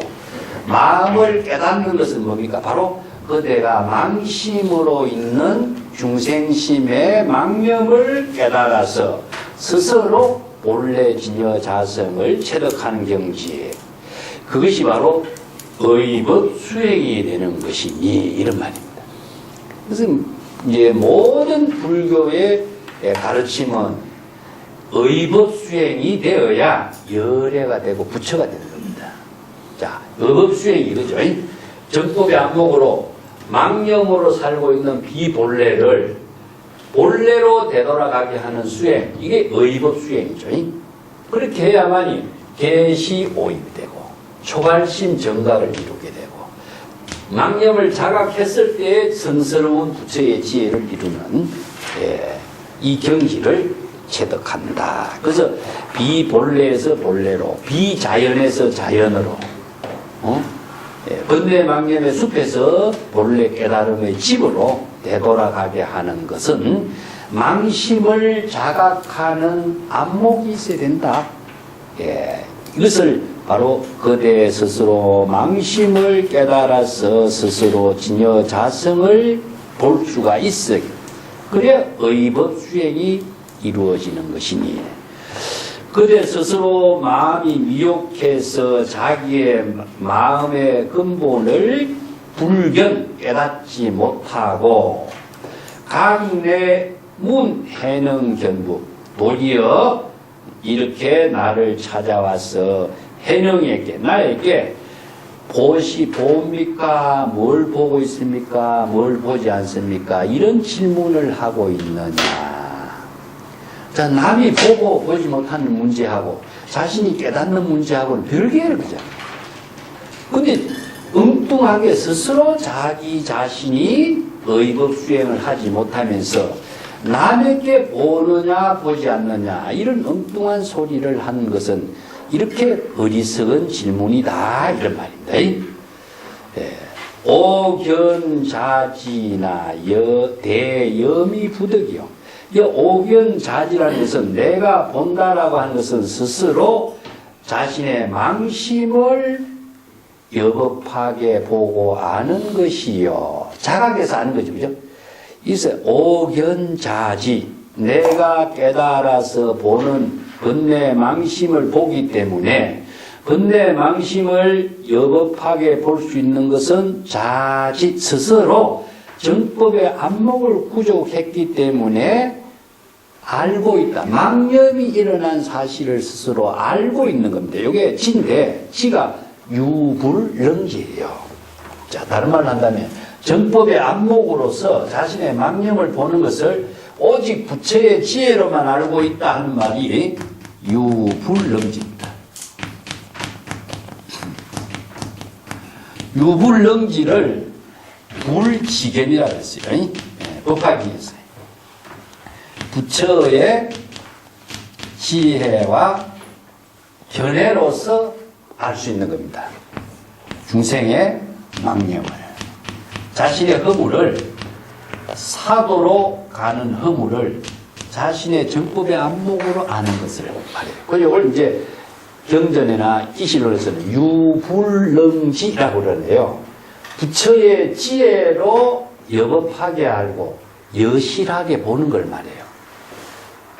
S2: 마음을 깨닫는 것은 뭡니까? 바로 그대가 망심으로 있는 중생심의 망념을 깨달아서 스스로 본래 진여 자성을 체득하는 경지에, 그것이 바로 의법 수행이 되는 것이니 이런 말입니다. 그래서 이제 모든 불교의 가르침은 의법 수행이 되어야 열애가 되고 부처가 되는 겁니다. 자, 의법 수행이 이거죠. 정법의 안목으로 망념으로 살고 있는 비본래를 본래로 되돌아가게 하는 수행, 이게 의법 수행이죠. 그렇게 해야만이 개시오입이 되고 초발심 정각을 이루게 되고 망념을 자각했을 때의 성스러운 부처의 지혜를 이루는 이 경지를 체득한다. 그래서 비본래에서 본래로, 비자연에서 자연으로, 번뇌 망념의 숲에서 본래 깨달음의 집으로 되돌아가게 하는 것은 망심을 자각하는 안목이 있어야 된다. 이것을 바로 그대 스스로 망심을 깨달아서 스스로 진여 자성을 볼 수가 있어요. 그래야 의법 수행이 이루어지는 것이니 그대 스스로 마음이 미혹해서 자기의 마음의 근본을 불견 깨닫지 못하고 강내 문해능견부 도리어 이렇게 나를 찾아와서 해능에게 나에게 보시 봅니까? 뭘 보고 있습니까? 뭘 보지 않습니까? 이런 질문을 하고 있느냐. 자, 남이 보고 보지 못하는 문제하고 자신이 깨닫는 문제하고는 별개예요, 그죠? 근데 엉뚱하게 스스로 자기 자신이 의법 수행을 하지 못하면서 남에게 보느냐 보지 않느냐 이런 엉뚱한 소리를 하는 것은 이렇게 어리석은 질문이다 이런 말입니다. 예. 오견자지나 대여미부득이요. 이 오견자지라는 것은 내가 본다라고 하는 것은 스스로 자신의 망심을 여법하게 보고 아는 것이요. 자각해서 아는 거죠. 그죠? 이세 오견자지 내가 깨달아서 보는 번뇌 망심을 보기 때문에 번뇌 망심을 여법하게 볼 수 있는 것은 자지 스스로 정법의 안목을 구족했기 때문에 알고 있다. 망념이 일어난 사실을 스스로 알고 있는 겁니다. 이게 지인데 지가 유불능지예요. 자, 다른 말로 한다면 정법의 안목으로서 자신의 망념을 보는 것을 오직 부처의 지혜로만 알고 있다 하는 말이 유불능지입니다. 유불능지를 불지견이라고 했어요. 법화기에서 부처의 지혜와 견해로서 알 수 있는 겁니다. 중생의 망념을 자신의 허물을 사도로 가는 허물을 자신의 정법의 안목으로 아는 것을 말해요. 그래서 이걸 이제 경전이나 기실론에서는 유불능지라고 그러는데요. 부처의 지혜로 여법하게 알고 여실하게 보는 걸 말해요.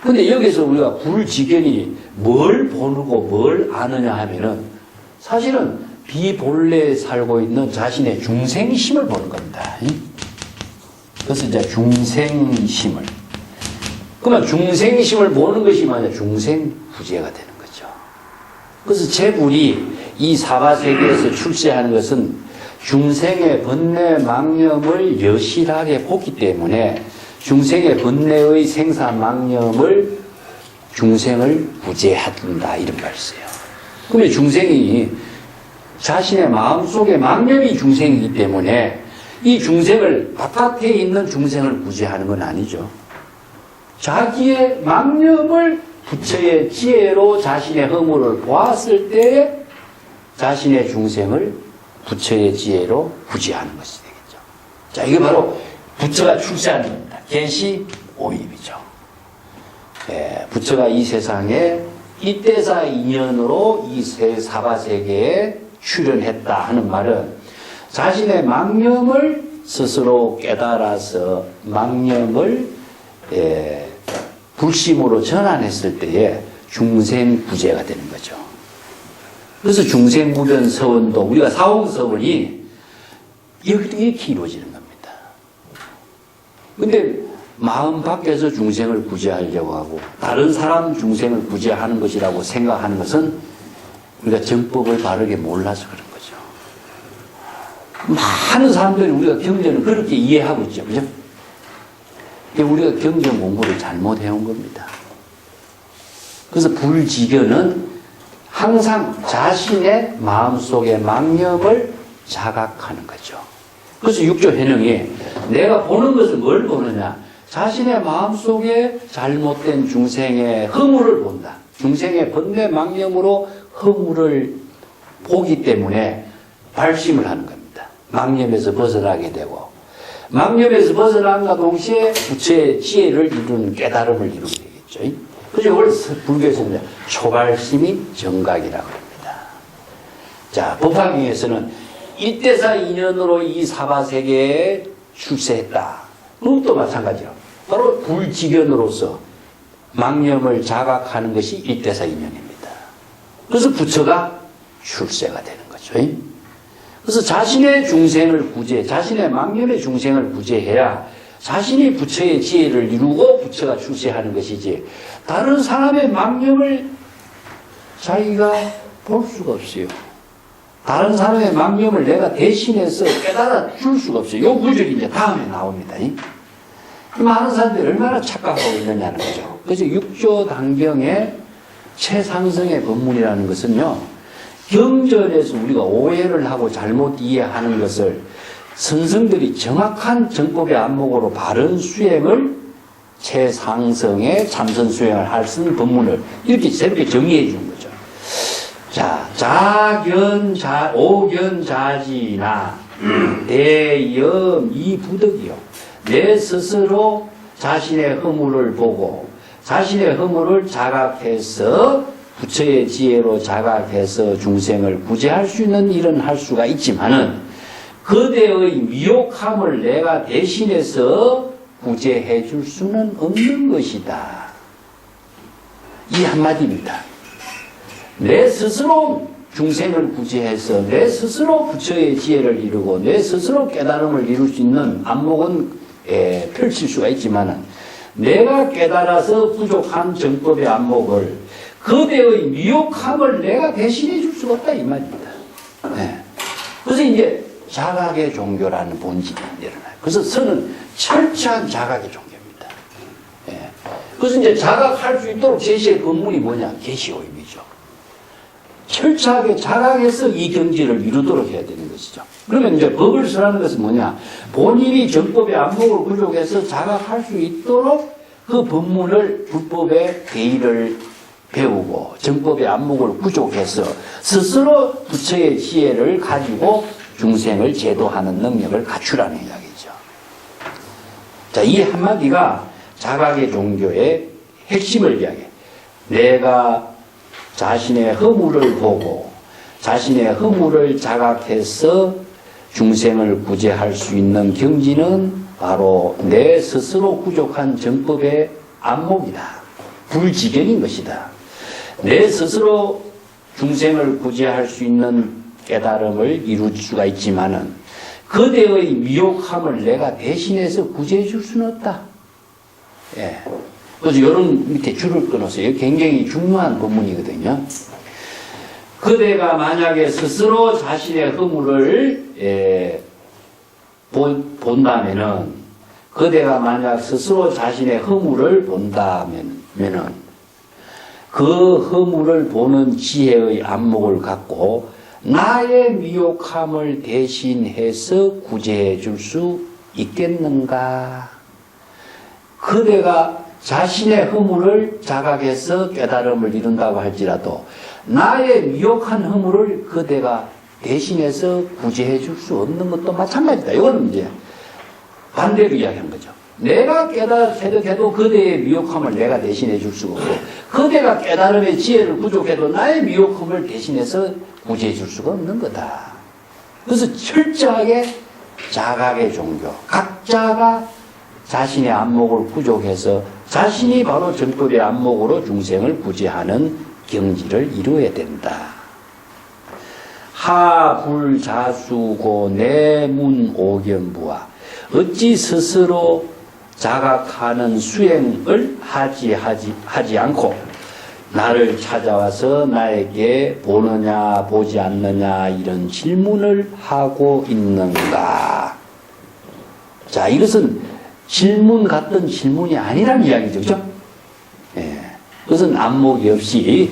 S2: 근데 여기서 우리가 불지견이 뭘 보고 뭘 아느냐 하면은 사실은 비본래에 살고 있는 자신의 중생심을 보는 겁니다. 그래서 이제 중생심을. 그러면 중생심을 보는 것이 만약 중생부재가 되는 거죠. 그래서 제불이 이 사바세계에서 출세하는 것은 중생의 번뇌 망념을 여실하게 보기 때문에 중생의 번뇌의 생사 망념을 중생을 부재한다 이런 말이에요. 그러면 중생이 자신의 마음속에 망념이 중생이기 때문에 이 중생을 바깥에 있는 중생을 구제하는 건 아니죠. 자기의 망념을 부처의 지혜로 자신의 허물을 보았을 때 자신의 중생을 부처의 지혜로 구제하는 것이 되겠죠. 자, 이게 바로 부처가 출세하는 겁니다. 계시 오입이죠. 예, 부처가 이 세상에 이때사 인연으로 이 사바세계에 출현했다 하는 말은 자신의 망념을 스스로 깨달아서 망념을 불심으로 전환했을 때에 중생구제가 되는 거죠. 그래서 중생구변 서원도 우리가 사홍서원이 이렇게 이루어지는 겁니다. 근데 마음 밖에서 중생을 구제하려고 하고 다른 사람 중생을 구제하는 것이라고 생각하는 것은 우리가 정법을 바르게 몰라서 그런 거죠. 많은 사람들이 우리가 경전을 그렇게 이해하고 있죠. 그죠? 우리가 경전 공부를 잘못해온 겁니다. 그래서 불지견은 항상 자신의 마음속의 망념을 자각하는 거죠. 그래서 육조 해능이 내가 보는 것은 뭘 보느냐? 자신의 마음속에 잘못된 중생의 허물을 본다. 중생의 번뇌 망념으로 허물을 보기 때문에 발심을 하는 겁니다. 망념에서 벗어나게 되고 망념에서 벗어남과 동시에 부처의 지혜를 이루는 깨달음을 이루게 되겠죠. 그래서 이걸 불교에서는 초발심이 정각이라고 합니다. 자, 법화경에서는 일대사 인연으로 이 사바세계에 출세했다. 그것도 마찬가지로 바로 불지견으로서 망념을 자각하는 것이 일대사이면입니다. 그래서 부처가 출세가 되는 거죠. 그래서 자신의 중생을 구제, 자신의 망념의 중생을 구제해야 자신이 부처의 지혜를 이루고 부처가 출세하는 것이지, 다른 사람의 망념을 자기가 볼 수가 없어요. 다른 사람의 망념을 내가 대신해서 깨달아 줄 수가 없어요. 요 구절이 이제 다음에 나옵니다. 많은 사람들이 얼마나 착각하고 있느냐는 거죠. 그래서 육조 당경의 최상승의 법문이라는 것은요, 경전에서 우리가 오해를 하고 잘못 이해하는 것을 선생들이 정확한 정법의 안목으로 바른 수행을, 최상승의 참선 수행을 할 수 있는 법문을 이렇게 새롭게 정의해 준 거죠. 자, 오견자지나 대염 이부덕이요. 내 스스로 자신의 허물을 보고 자신의 허물을 자각해서 부처의 지혜로 자각해서 중생을 구제할 수 있는 일은 할 수가 있지만은, 그대의 미혹함을 내가 대신해서 구제해 줄 수는 없는 것이다. 이 한마디입니다. 내 스스로 중생을 구제해서 내 스스로 부처의 지혜를 이루고 내 스스로 깨달음을 이룰 수 있는 안목은 펼칠 수가 있지만은, 내가 깨달아서 부족한 정법의 안목을, 그대의 미혹함을 내가 대신해 줄 수가 없다, 이 말입니다. 그래서 이제 자각의 종교라는 본질이 일어나요. 그래서 선은 철저한 자각의 종교입니다. 그래서 이제 자각할 수 있도록 제시의 법문이 뭐냐? 계시오임이죠. 철저하게 자각해서 이 경지를 이루도록 해야 되는 것이죠. 그러면 이제 법을 설하는 것은 뭐냐? 본인이 정법의 안목을 부족해서 자각할 수 있도록 그 법문을, 불법의 계의를 배우고 정법의 안목을 부족해서 스스로 부처의 지혜를 가지고 중생을 제도하는 능력을 갖추라는 이야기죠. 자, 이 한마디가 자각의 종교의 핵심을 이야기해요. 내가 자신의 허물을 보고 자신의 허물을 자각해서 중생을 구제할 수 있는 경지는 바로 내 스스로 부족한 정법의 안목이다. 불지경인 것이다. 내 스스로 중생을 구제할 수 있는 깨달음을 이룰 수가 있지만은, 그대의 미혹함을 내가 대신해서 구제해 줄 수는 없다. 그래서 이런 밑에 줄을 끊었어요. 굉장히 중요한 법문이거든요. 그대가 만약에 스스로 자신의 허물을 본다면은, 그대가 만약 스스로 자신의 허물을 본다면은 그 허물을 보는 지혜의 안목을 갖고 나의 미혹함을 대신해서 구제해 줄 수 있겠는가? 그대가 자신의 허물을 자각해서 깨달음을 이룬다고 할지라도 나의 미혹한 허물을 그대가 대신해서 구제해 줄 수 없는 것도 마찬가지다. 이건 이제 반대로 이야기하는 거죠. 내가 깨달아도 그대의 미혹함을 내가 대신해 줄 수가 없고, 그대가 깨달음의 지혜를 부족해도 나의 미혹함을 대신해서 구제해 줄 수가 없는 거다. 그래서 철저하게 자각의 종교, 각자가 자신의 안목을 부족해서 자신이 바로 정법의 안목으로 중생을 구제하는 경지를 이루어야 된다. 하불자수고 내문오견부와 어찌 스스로 자각하는 수행을 하지 않고 나를 찾아와서 나에게 보느냐 보지 않느냐 이런 질문을 하고 있는가? 자, 이것은 질문 같던 질문이 아니란 이야기죠. 그죠? 그것은 안목이 없이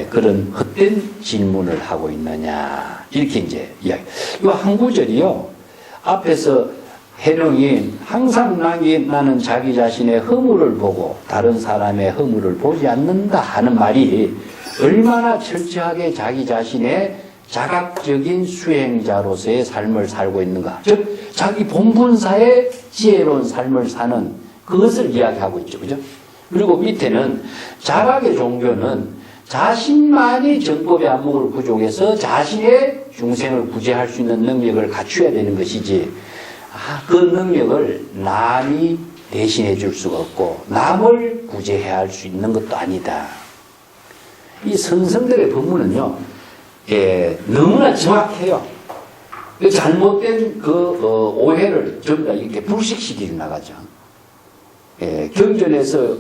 S2: 그런 헛된 질문을 하고 있느냐, 이렇게 이제 이야기. 이 한 구절이요, 앞에서 해명이 항상 나는 자기 자신의 허물을 보고 다른 사람의 허물을 보지 않는다 하는 말이 얼마나 철저하게 자기 자신의 자각적인 수행자로서의 삶을 살고 있는가, 즉 자기 본분사의 지혜로운 삶을 사는 그것을 이야기하고 있죠. 그죠? 그리고 밑에는 자각의 종교는 자신만이 정법의 안목을 부족해서 자신의 중생을 구제할 수 있는 능력을 갖춰야 되는 것이지, 그 능력을 남이 대신해 줄 수가 없고 남을 구제해야 할 수 있는 것도 아니다. 이 선성들의 법문은요, 너무나 정확해요. 잘못된 오해를 전부 다 이렇게 불식시키고 나가죠. 경전에서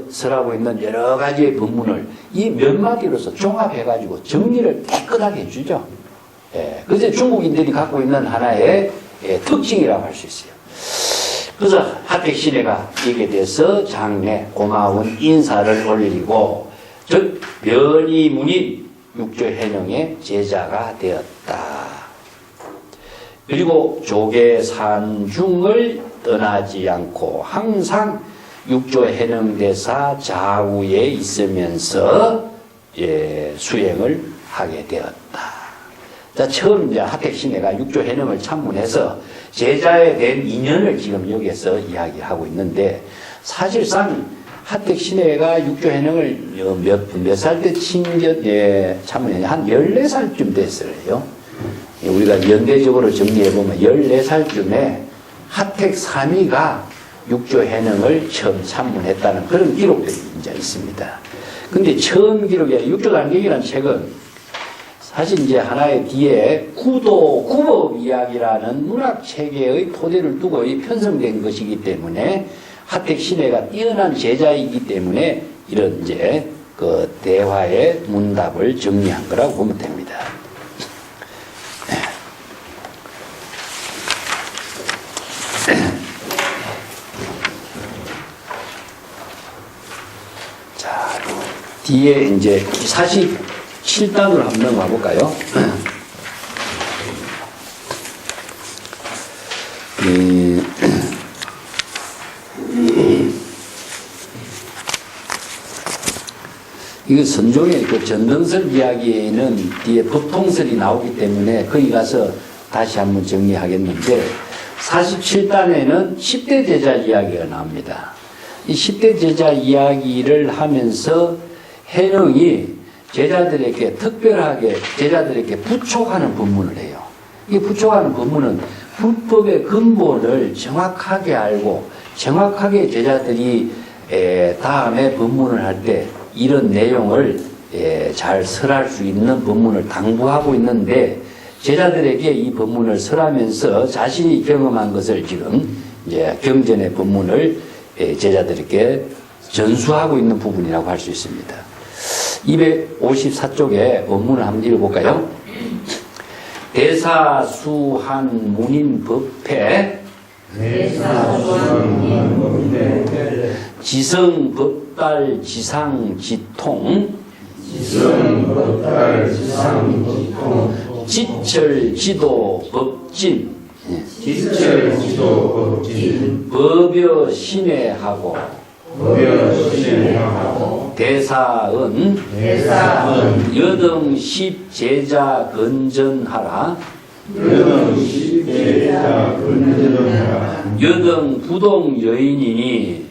S2: 설하고 있는 여러 가지의 법문을 이 몇 마디로서 종합해가지고 정리를 깨끗하게 해주죠. 그게 중국인들이 갖고 있는 하나의 특징이라고 할 수 있어요. 그래서 하택신해가 이게 돼서 장례 고마운 인사를 올리고 즉 면이문인 육조해능의 제자가 되었다. 그리고 조계산중을 떠나지 않고 항상 육조해능대사 좌우에 있으면서 수행을 하게 되었다. 자, 처음 이제 하택신해가 육조해능을 참문해서 제자에 대한 인연을 지금 여기에서 이야기하고 있는데, 사실상 하택신해가 육조해능을 몇 살 때 참문했냐? 한 14살쯤 됐어요. 우리가 연대적으로 정리해보면 14살쯤에 하택삼이가 육조해능을 처음 참문했다는 그런 기록들이 이제 있습니다. 근데 처음 기록에 육조단경이라는 책은 사실 이제 하나의 뒤에 구법 이야기라는 문학 체계의 토대를 두고 편성된 것이기 때문에 하택신해가 뛰어난 제자이기 때문에 이런 이제 그 대화의 문답을 정리한 거라고 보면 됩니다. 자, 뒤에 이제 47단으로 한번 넘어가 볼까요? 이거 선종의 그 전등설 이야기에는 뒤에 법통설이 나오기 때문에 거기 가서 다시 한번 정리하겠는데, 47단에는 10대 제자 이야기가 나옵니다. 이 10대 제자 이야기를 하면서 해능이 제자들에게 특별하게 제자들에게 부촉하는 법문을 해요. 이 부촉하는 법문은 불법의 근본을 정확하게 알고 정확하게 제자들이 다음에 법문을 할 때 이런 내용을 잘 설할 수 있는 법문을 당부하고 있는데, 제자들에게 이 법문을 설하면서 자신이 경험한 것을 지금 이제 경전의 법문을 제자들에게 전수하고 있는 부분이라고 할 수 있습니다. 254쪽에 원문을 한번 읽어볼까요? 대사수한 문인법패 지성법달 지상지통 지철지도법진 법여신해하고 대사은 여등십 제자 건전하라 여등 부동 여인이니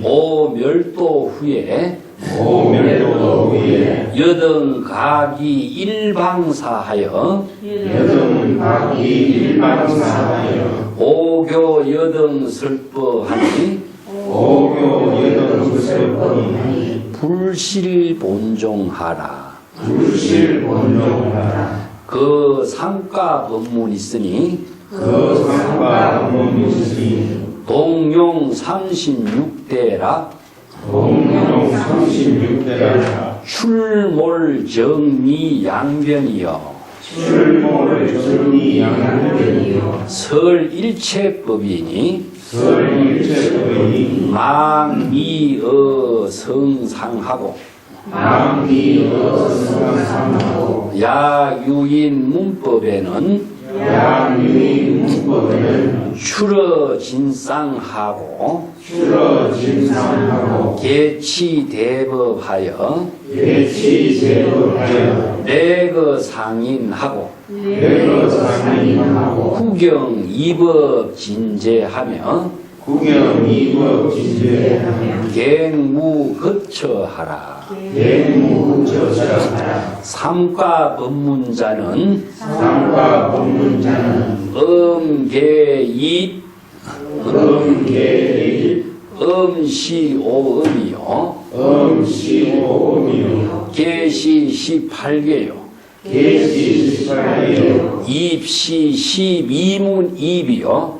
S2: 오멸도 후에 여등 각이 일방사하여 오교 여등 설법하니 불실본종하라. 그 상가 법문 있으니 동용 36대라 출몰 정리 양변이여 설일체법이니 망미어 성상하고 야유인 문법에는 출어진상하고 개치대법하여 내거상인하고 구경이법 진제하며 갱무거처하라. 삼가 법문자는 엄계입 음시오음이요. 계시 18개요. 입시 12문 입이요.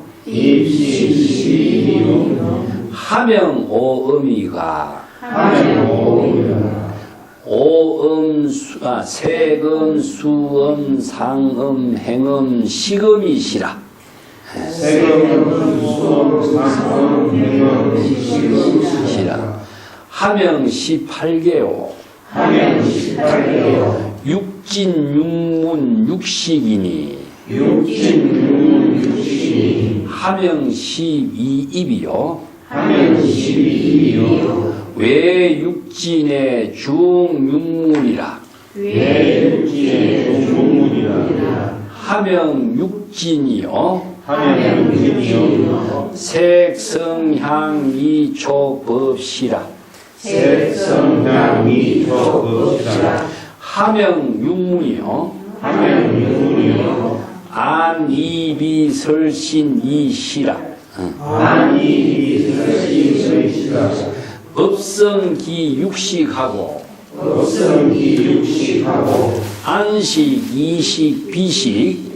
S2: 하명오음이가 오음, 세금, 수음, 상음, 행음, 식음이시라. 시라. 하명 18개요. 육진육문 육식이니. 하명 12입이요. 외육진의 중육문이라. 하명 육진이요. 색성향이초법시라. 하명 육문이요. 안이비설신이시라. 법성기 육식하고 안식, 이식, 비식,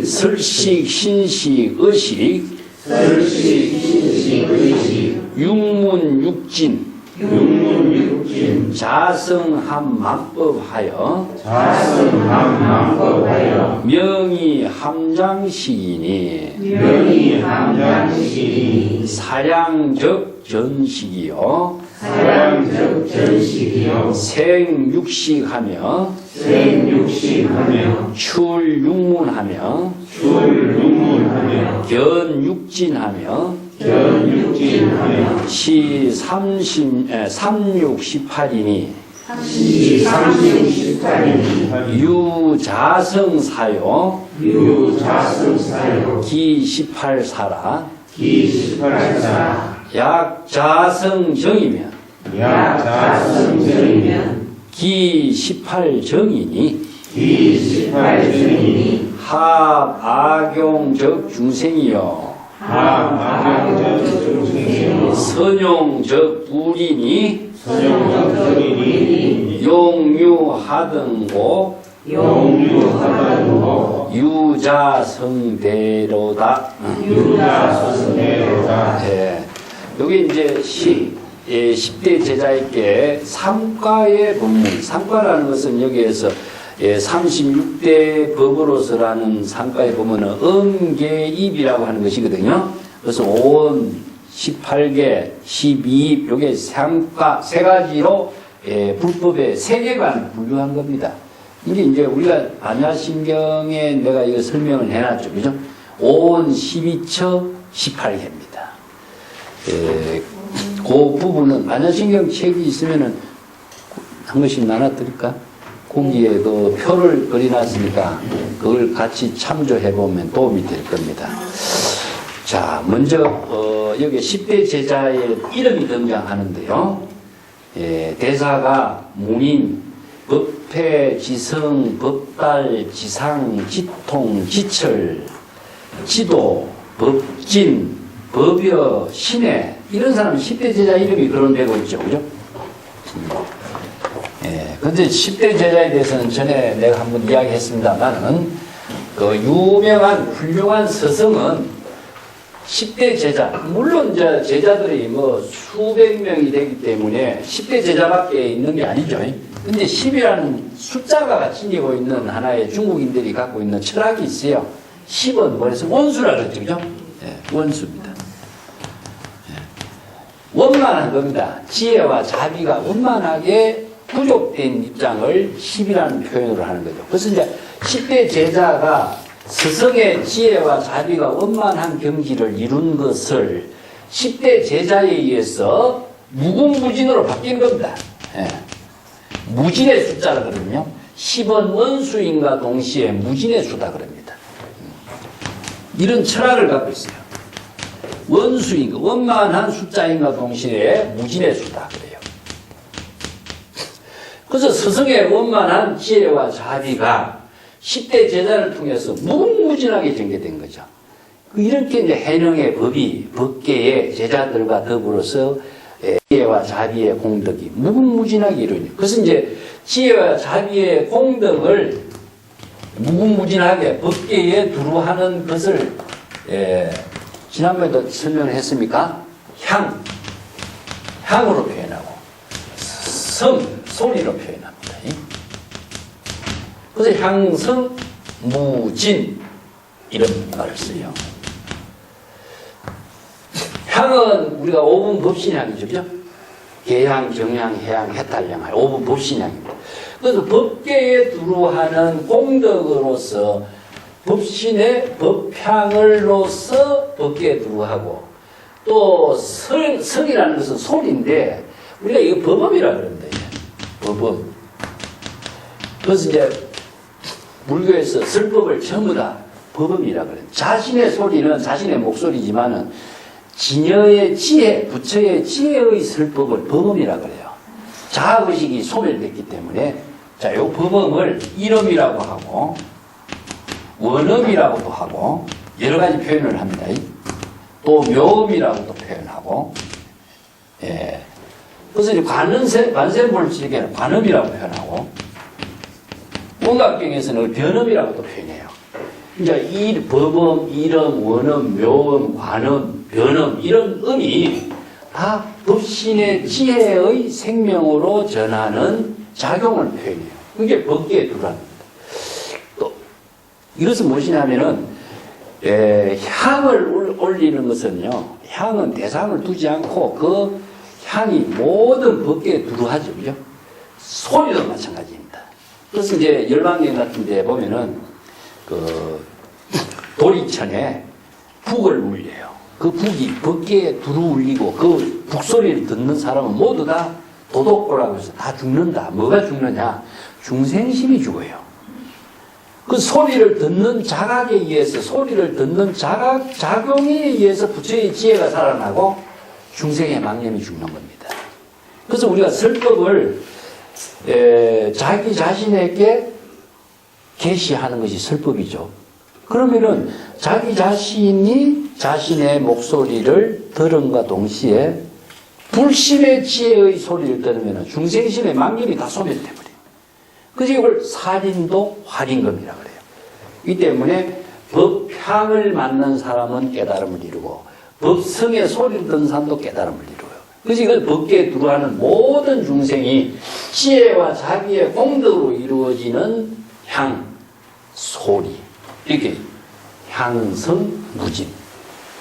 S2: 설식, 신식, 의식, 육문, 육진, 자성함 망법하여 명의 함장식이니 사량적 전식이요 생육식하며 출육문하며 견육진하며 시 3618이니 유자성사요 기 18사라 약자성정이면 기 18정이니 합악용적 중생이요 선용적 불이니 용유하등고 유자성대로다. 네. 여기 이제 10대 제자에게 삼과의 법문, 삼과라는 것은 여기에서 36대 법으로서라는 삼과의 법문은 음계입이라고 하는 것이거든요. 그래서 5음, 18개, 12입, 요게 삼과 세 가지로 불법의 세계관을 분류한 겁니다. 이게 이제 우리가 반야신경에 내가 이거 설명을 해놨죠. 그죠? 5원 12처 18개입니다. 그 부분은 반야신경 책이 있으면은 한 번씩 나눠드릴까? 거기에 그 표를 그려놨으니까 그걸 같이 참조해보면 도움이 될 겁니다. 자, 먼저, 여기 10대 제자의 이름이 등장하는데요. 대사가 문인, 법회, 지성, 법달, 지상, 지통, 지철, 지도, 법진, 법여, 신해, 이런 사람은 10대 제자 이름이 거론되고 있죠. 그죠? 근데 10대 제자에 대해서는 전에 내가 한번 이야기했습니다만은 그 유명한 훌륭한 서성은 10대 제자, 물론 이제 제자들이 뭐 수백 명이 되기 때문에 10대 제자밖에 있는 게 아니죠. 근데 10이라는 숫자가 챙기고 있는 하나의 중국인들이 갖고 있는 철학이 있어요. 10은 뭐래서 원수라 그랬죠. 그죠? 원수입니다. 원만한 겁니다. 지혜와 자비가 원만하게 부족된 입장을 10이라는 표현으로 하는 거죠. 그래서 이제 10대 제자가 스승의 지혜와 자비가 원만한 경지를 이룬 것을 10대 제자에 의해서 무궁무진으로 바뀐 겁니다. 무진의 숫자라 그러거든요. 10은 원수인과 동시에 무진의 수다 그럽니다. 이런 철학을 갖고 있어요. 원수인가, 원만한 숫자인과 동시에 무진의 수다 그래요. 그래서 스승의 원만한 지혜와 자비가 10대 제자를 통해서 무궁무진하게 전개된 거죠. 이렇게 이제 해능의 법이 법계의 제자들과 더불어서 지혜와 자비의 공덕이 무궁무진하게 이루어져요. 그래서 이제 지혜와 자비의 공덕을 무궁무진하게 법계에 두루하는 것을 지난번에도 설명을 했습니까? 향으로 표현하고 소리로 표현합니다. 그래서 향성 무진 이런 말을 써요. 향은 우리가 5분 법신향이죠. 그죠? 계향, 정향, 해향, 해탈향 5분 법신향입니다. 그래서 법계에 두루하는 공덕으로서 법신의 법향을로서 법계에 두루하고 또 성이라는 것은 소리인데 우리가 이거 법음이라 그럽니다. 법음. 그래서 이제 불교에서 설법을 전부 다 법음이라 그래요. 자신의 소리는 자신의 목소리지만은 진여의 지혜, 부처의 지혜의 설법을 법음이라 그래요. 자아의식이 소멸됐기 때문에 자, 요 법음을 이름이라고 하고 원음이라고도 하고 여러 가지 표현을 합니다. 또 묘음이라고도 표현하고 그래서 이제 관세음불치에는 관음이라고 표현하고 원각경에서는 변음이라고도 표현해요. 이제 이 법음, 이름, 원음, 묘음, 관음, 변음 이런 음이 다 법신의 지혜의 생명으로 전하는 작용을 표현해요. 그게 법계에 두루합니다. 또 이것은 무엇이냐면은 향을 올리는 것은요, 향은 대상을 두지 않고 그 향이 모든 법계에 두루하죠. 그죠? 소리도 마찬가지입니다. 그래서 이제 열반경 같은 데 보면은 그 도리천에 북을 울려요. 그 북이 법계에 두루 울리고 그 북소리를 듣는 사람은 모두 다 도독고라고 해서 다 죽는다. 뭐가 죽느냐? 중생심이 죽어요. 그 소리를 듣는 자각에 의해서 소리를 듣는 자각 작용에 의해서 부처의 지혜가 살아나고 중생의 망념이 죽는 겁니다. 그래서 우리가 설법을 자기 자신에게 계시하는 것이 설법이죠. 그러면은 자기 자신이 자신의 목소리를 들음과 동시에 불심의 지혜의 소리를 들으면 중생심의 망념이 다 소멸돼 버려요. 그래서 이걸 살인도 활인검이라 그래요. 이 때문에 법향을 맡는 사람은 깨달음을 이루고 법성의 소리를 듣는 사람도 깨달음을 이루어요. 그래서 이걸 법계에 두루하는 모든 중생이 지혜와 자비의 공덕으로 이루어지는 향, 소리 이렇게 향성, 무진.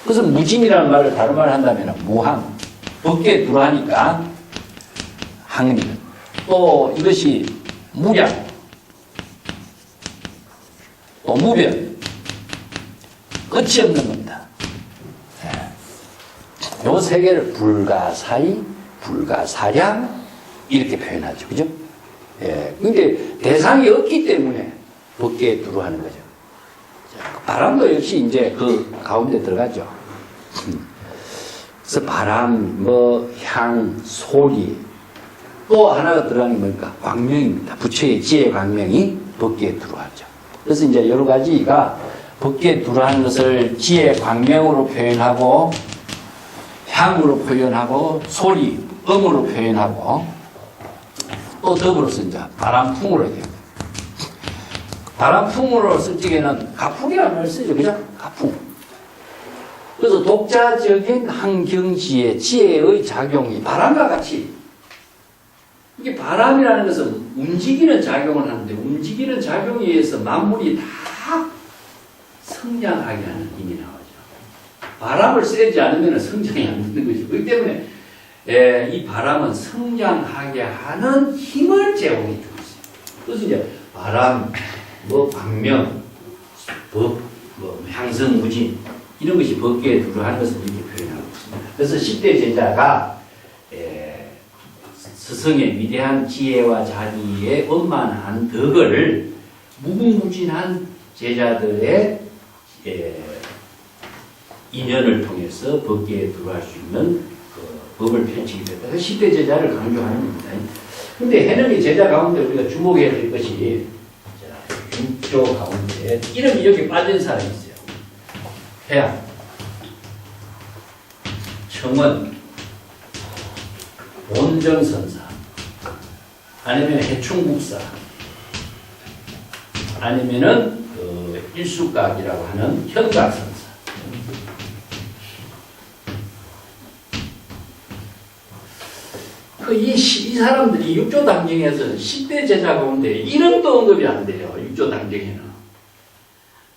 S2: 그래서 무진이라는 말을 다른 말을 한다면 무항, 법계에 두루하니까 항리. 또 이것이 무량, 또 무변, 끝이 없는 겁니다. 요 세 개를 불가사의, 불가사량 이렇게 표현하죠. 그죠? 근데 대상이 없기 때문에 법계에 두루하는 거죠. 바람도 역시 이제 그 가운데 들어가죠. 그래서 바람, 향, 소리, 또 하나가 들어가는 게 뭡니까? 광명입니다. 부처의 지혜 광명이 법계에 두루하죠. 그래서 이제 여러 가지가 법계에 두루하는 것을 지혜 광명으로 표현하고, 향으로 표현하고, 소리, 음으로 표현하고, 또 더불어서 이제 바람풍으로 해요. 바람풍으로 쓸 적에는 가풍이라는 말을 쓰죠. 그죠? 가풍. 그래서 독자적인 환경지의 지혜의 작용이 바람과 같이, 이게 바람이라는 것은 움직이는 작용을 하는데 움직이는 작용에 의해서 만물이 다 성장하게 하는 힘이 나오죠. 바람을 쐬지 않으면 성장이 안 되는 것이고, 그렇기 때문에 이 바람은 성장하게 하는 힘을 제공해 주고 있어요. 그래서 이제 바람, 광명, 법, 향성무진 이런 것이 법계에 두루하는 것을 이렇게 표현하고 있습니다. 그래서 10대 제자가 스승의 위대한 지혜와 자비의 원만한 덕을 무궁무진한 제자들의 인연을 통해서 법계에 들어갈 수 있는 그 법을 펼치게 됐다. 10대 제자를 강조하는 겁니다. 근데 해능의 제자 가운데 우리가 주목해야 될 것이 6조 가운데 이름이 여기 빠진 사람이 있어요. 해양, 청원, 본정선사, 아니면 해충국사, 아니면은 그 일수각이라고 하는 현각선사. 이 사람들이 육조 당정에서 10대 제자 가운데 이름도 언급이 안 돼요. 육조 당정에는.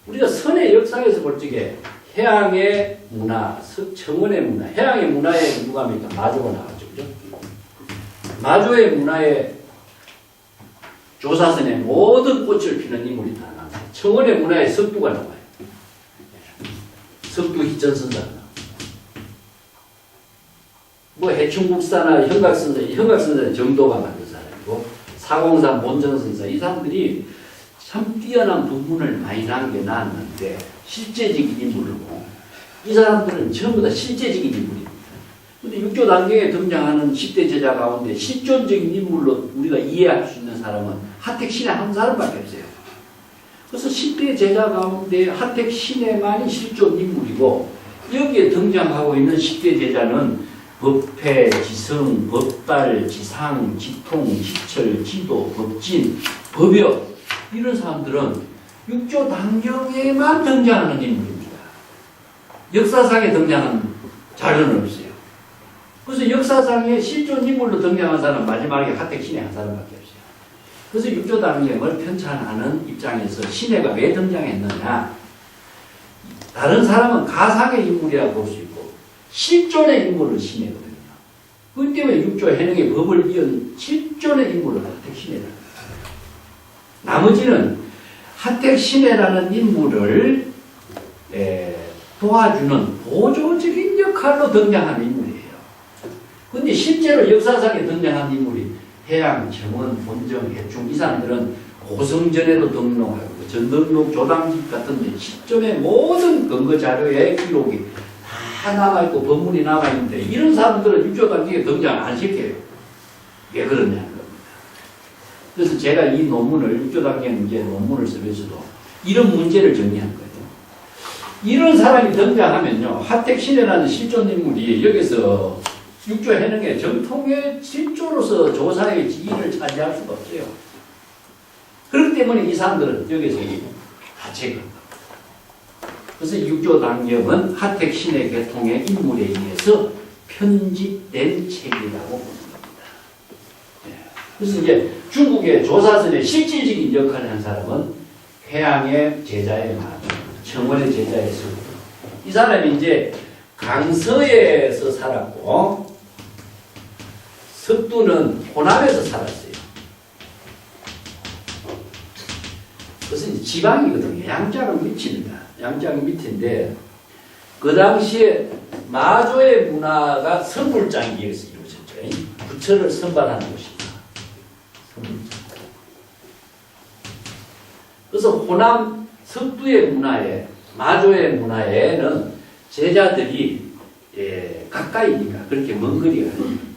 S2: 우리가 선의 역사에서 볼 적에 해양의 문화, 청원의 문화, 해양의 문화에 누가 합니까? 마조가 나왔죠. 그죠? 마조의 문화에 조사선의 모든 꽃을 피는 인물이 다 나와요. 청원의 문화에 석두가 나와요. 석두 희전선사가 나와요. 뭐 해충국사나 현각선사는 정도가 만든 사람이고, 사공산 본정선사, 이 사람들이 참 뛰어난 부분을 많이 남겨놨는데 실제적인 인물이고, 이 사람들은 전부 다 실제적인 인물입니다. 근데 육조 단계에 등장하는 10대 제자 가운데 실존적인 인물로 우리가 이해할 수 있는 사람은 하택신의 한 사람밖에 없어요. 그래서 10대 제자 가운데 하택신의만이 실존 인물이고, 여기에 등장하고 있는 10대 제자는 법회, 지성, 법달, 지상, 지통, 지철, 지도, 법진, 법역, 이런 사람들은 육조 당경에만 등장하는 인물입니다. 역사상에 등장하는 자료는 없어요. 그래서 역사상에 실존 인물로 등장한 사람은 마지막에 하택신의 한 사람밖에 없어요. 그래서 육조 당경을 편찬하는 입장에서 신혜가 왜 등장했느냐, 다른 사람은 가상의 인물이라고 볼 수 있고 실존의 인물을 신혜거든요. 그렇기 때문에 육조 해능의 법을 이은 실존의 인물을 하택신혜라는 거예요. 나머지는 하택신혜라는 인물을 도와주는 보조적인 역할로 등장하는 인물이에요. 그런데 실제로 역사상에 등장한 인물이 해양, 청원, 본정, 해충, 이 사람들은 고성전에도 등록하고 전등록, 조당집 같은 실존의 모든 근거 자료의 기록이 다 남아있고 법문이 남아있는데, 이런 사람들은 육조 단계에 등장 안 시켜요. 왜 그러냐는 겁니다. 그래서 제가 이 논문을, 육조 단계 문제 논문을 쓰면서도 이런 문제를 정리한 거예요. 이런 사람이 등장하면요, 하택신혜라는 실존 인물이 여기서 육조 해능의 정통의 실조로서 조사의 지위를 차지할 수가 없어요. 그렇기 때문에 이 사람들은 여기서 다 제거합니다. 그래서 육조 당경은 하택신의 계통의 인물에 의해서 편집된 책이라고 보는 겁니다. 그래서 이제 중국의 조사선의 실질적인 역할을 한 사람은 해양의 제자의 마조, 청원의 제자의 석두. 이 사람이 이제 강서에서 살았고, 석두는 호남에서 살았어요. 그것은 지방이거든요. 양자는 밑입니다. 양자는 밑인데, 그 당시에 마조의 문화가 선불장기에서 이루어졌죠. 부처를 선발하는 곳입니다. 그래서 호남 석두의 문화에, 마조의 문화에는 제자들이 가까이니까 그렇게 먼 거리가 아니에요.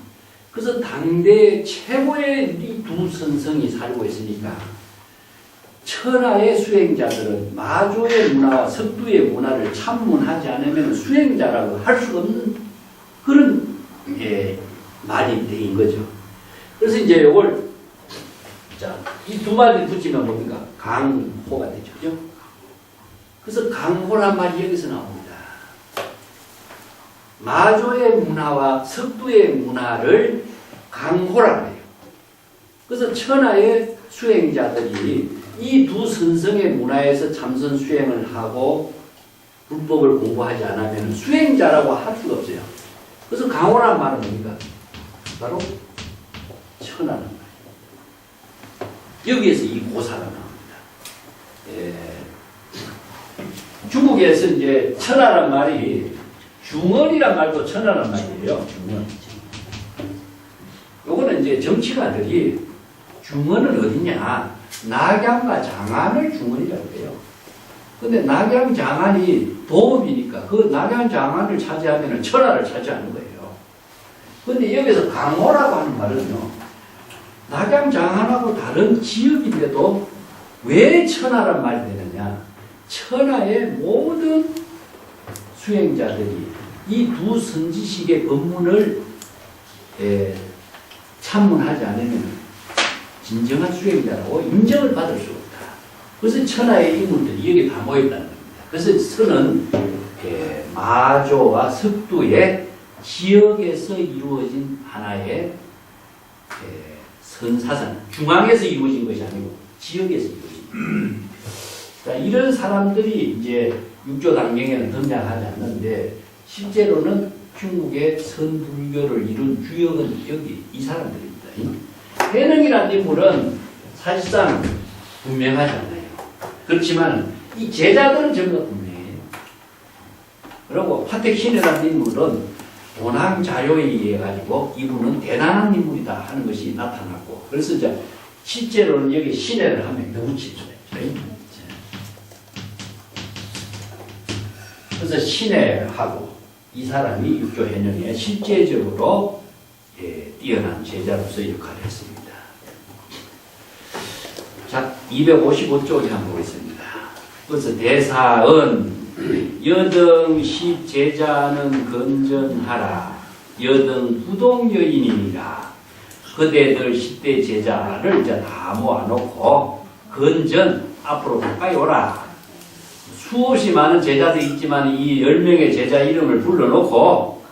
S2: 그래서 당대 최고의 이 두 선성이 살고 있으니까 천하의 수행자들은 마조의 문화와 석두의 문화를 참문하지 않으면 수행자라고 할 수 없는 그런 말이 되인 거죠. 그래서 이제 이걸 이 두 마디 붙이면 뭡니까? 강호가 되죠. 그죠? 그래서 강호란 말이 여기서 나옵니다. 마조의 문화와 석두의 문화를 강호라고 해요. 그래서 천하의 수행자들이 이 두 선성의 문화에서 참선 수행을 하고 불법을 공부하지 않으면 수행자라고 할 수가 없어요. 그래서 강호란 말은 뭡니까? 바로 천하는 말이에요. 여기에서 이 고사가 나옵니다. 중국에서 이제 천하란 말이 중언이란 말도 천하란 말이에요. 중언. 요거는 이제 정치가들이 중언은 어디냐? 낙양과 장안을 중언이라고 해요. 근데 낙양 장안이 도읍이니까 그 낙양 장안을 차지하면 천하를 차지하는 거예요. 근데 여기서 강호라고 하는 말은요, 낙양 장안하고 다른 지역인데도 왜 천하란 말이 되느냐? 천하의 모든 수행자들이 이 두 선지식의 법문을 참문하지 않으면 진정한 수행자라고 인정을 받을 수 없다. 그래서 천하의 인물들이 여기 다 모였다는 겁니다. 그래서 선은 마조와 석두의 지역에서 이루어진 하나의 선사상, 중앙에서 이루어진 것이 아니고 지역에서 이루어진 자, 이런 사람들이 이제 육조당경에는 등장하지 않는데 실제로는 중국의 선불교를 이룬 주역은 여기 이 사람들입니다. 해능이라는 인물은 사실상 분명하지 않아요. 그렇지만 이 제자들은 전부 다 분명해요. 그리고 화택신이라는 인물은 본항자료에 의해 가지고 이분은 대단한 인물이다 하는 것이 나타났고, 그래서 이제 실제로는 여기 신해를 하면 누구치죠. 그래서 신해하고 이 사람이 육조해능에 실제적으로 뛰어난 제자로서 역할을 했습니다. 자, 255쪽에 한번 보겠습니다. 그래서 대사은 여등 십제자는 건전하라. 여등 부동여인이니라. 그대들 10대 제자를 이제 다 모아놓고 건전 앞으로 가까이 오라. 수없이 많은 제자들이 있지만 이 10명의 제자 이름을 불러놓고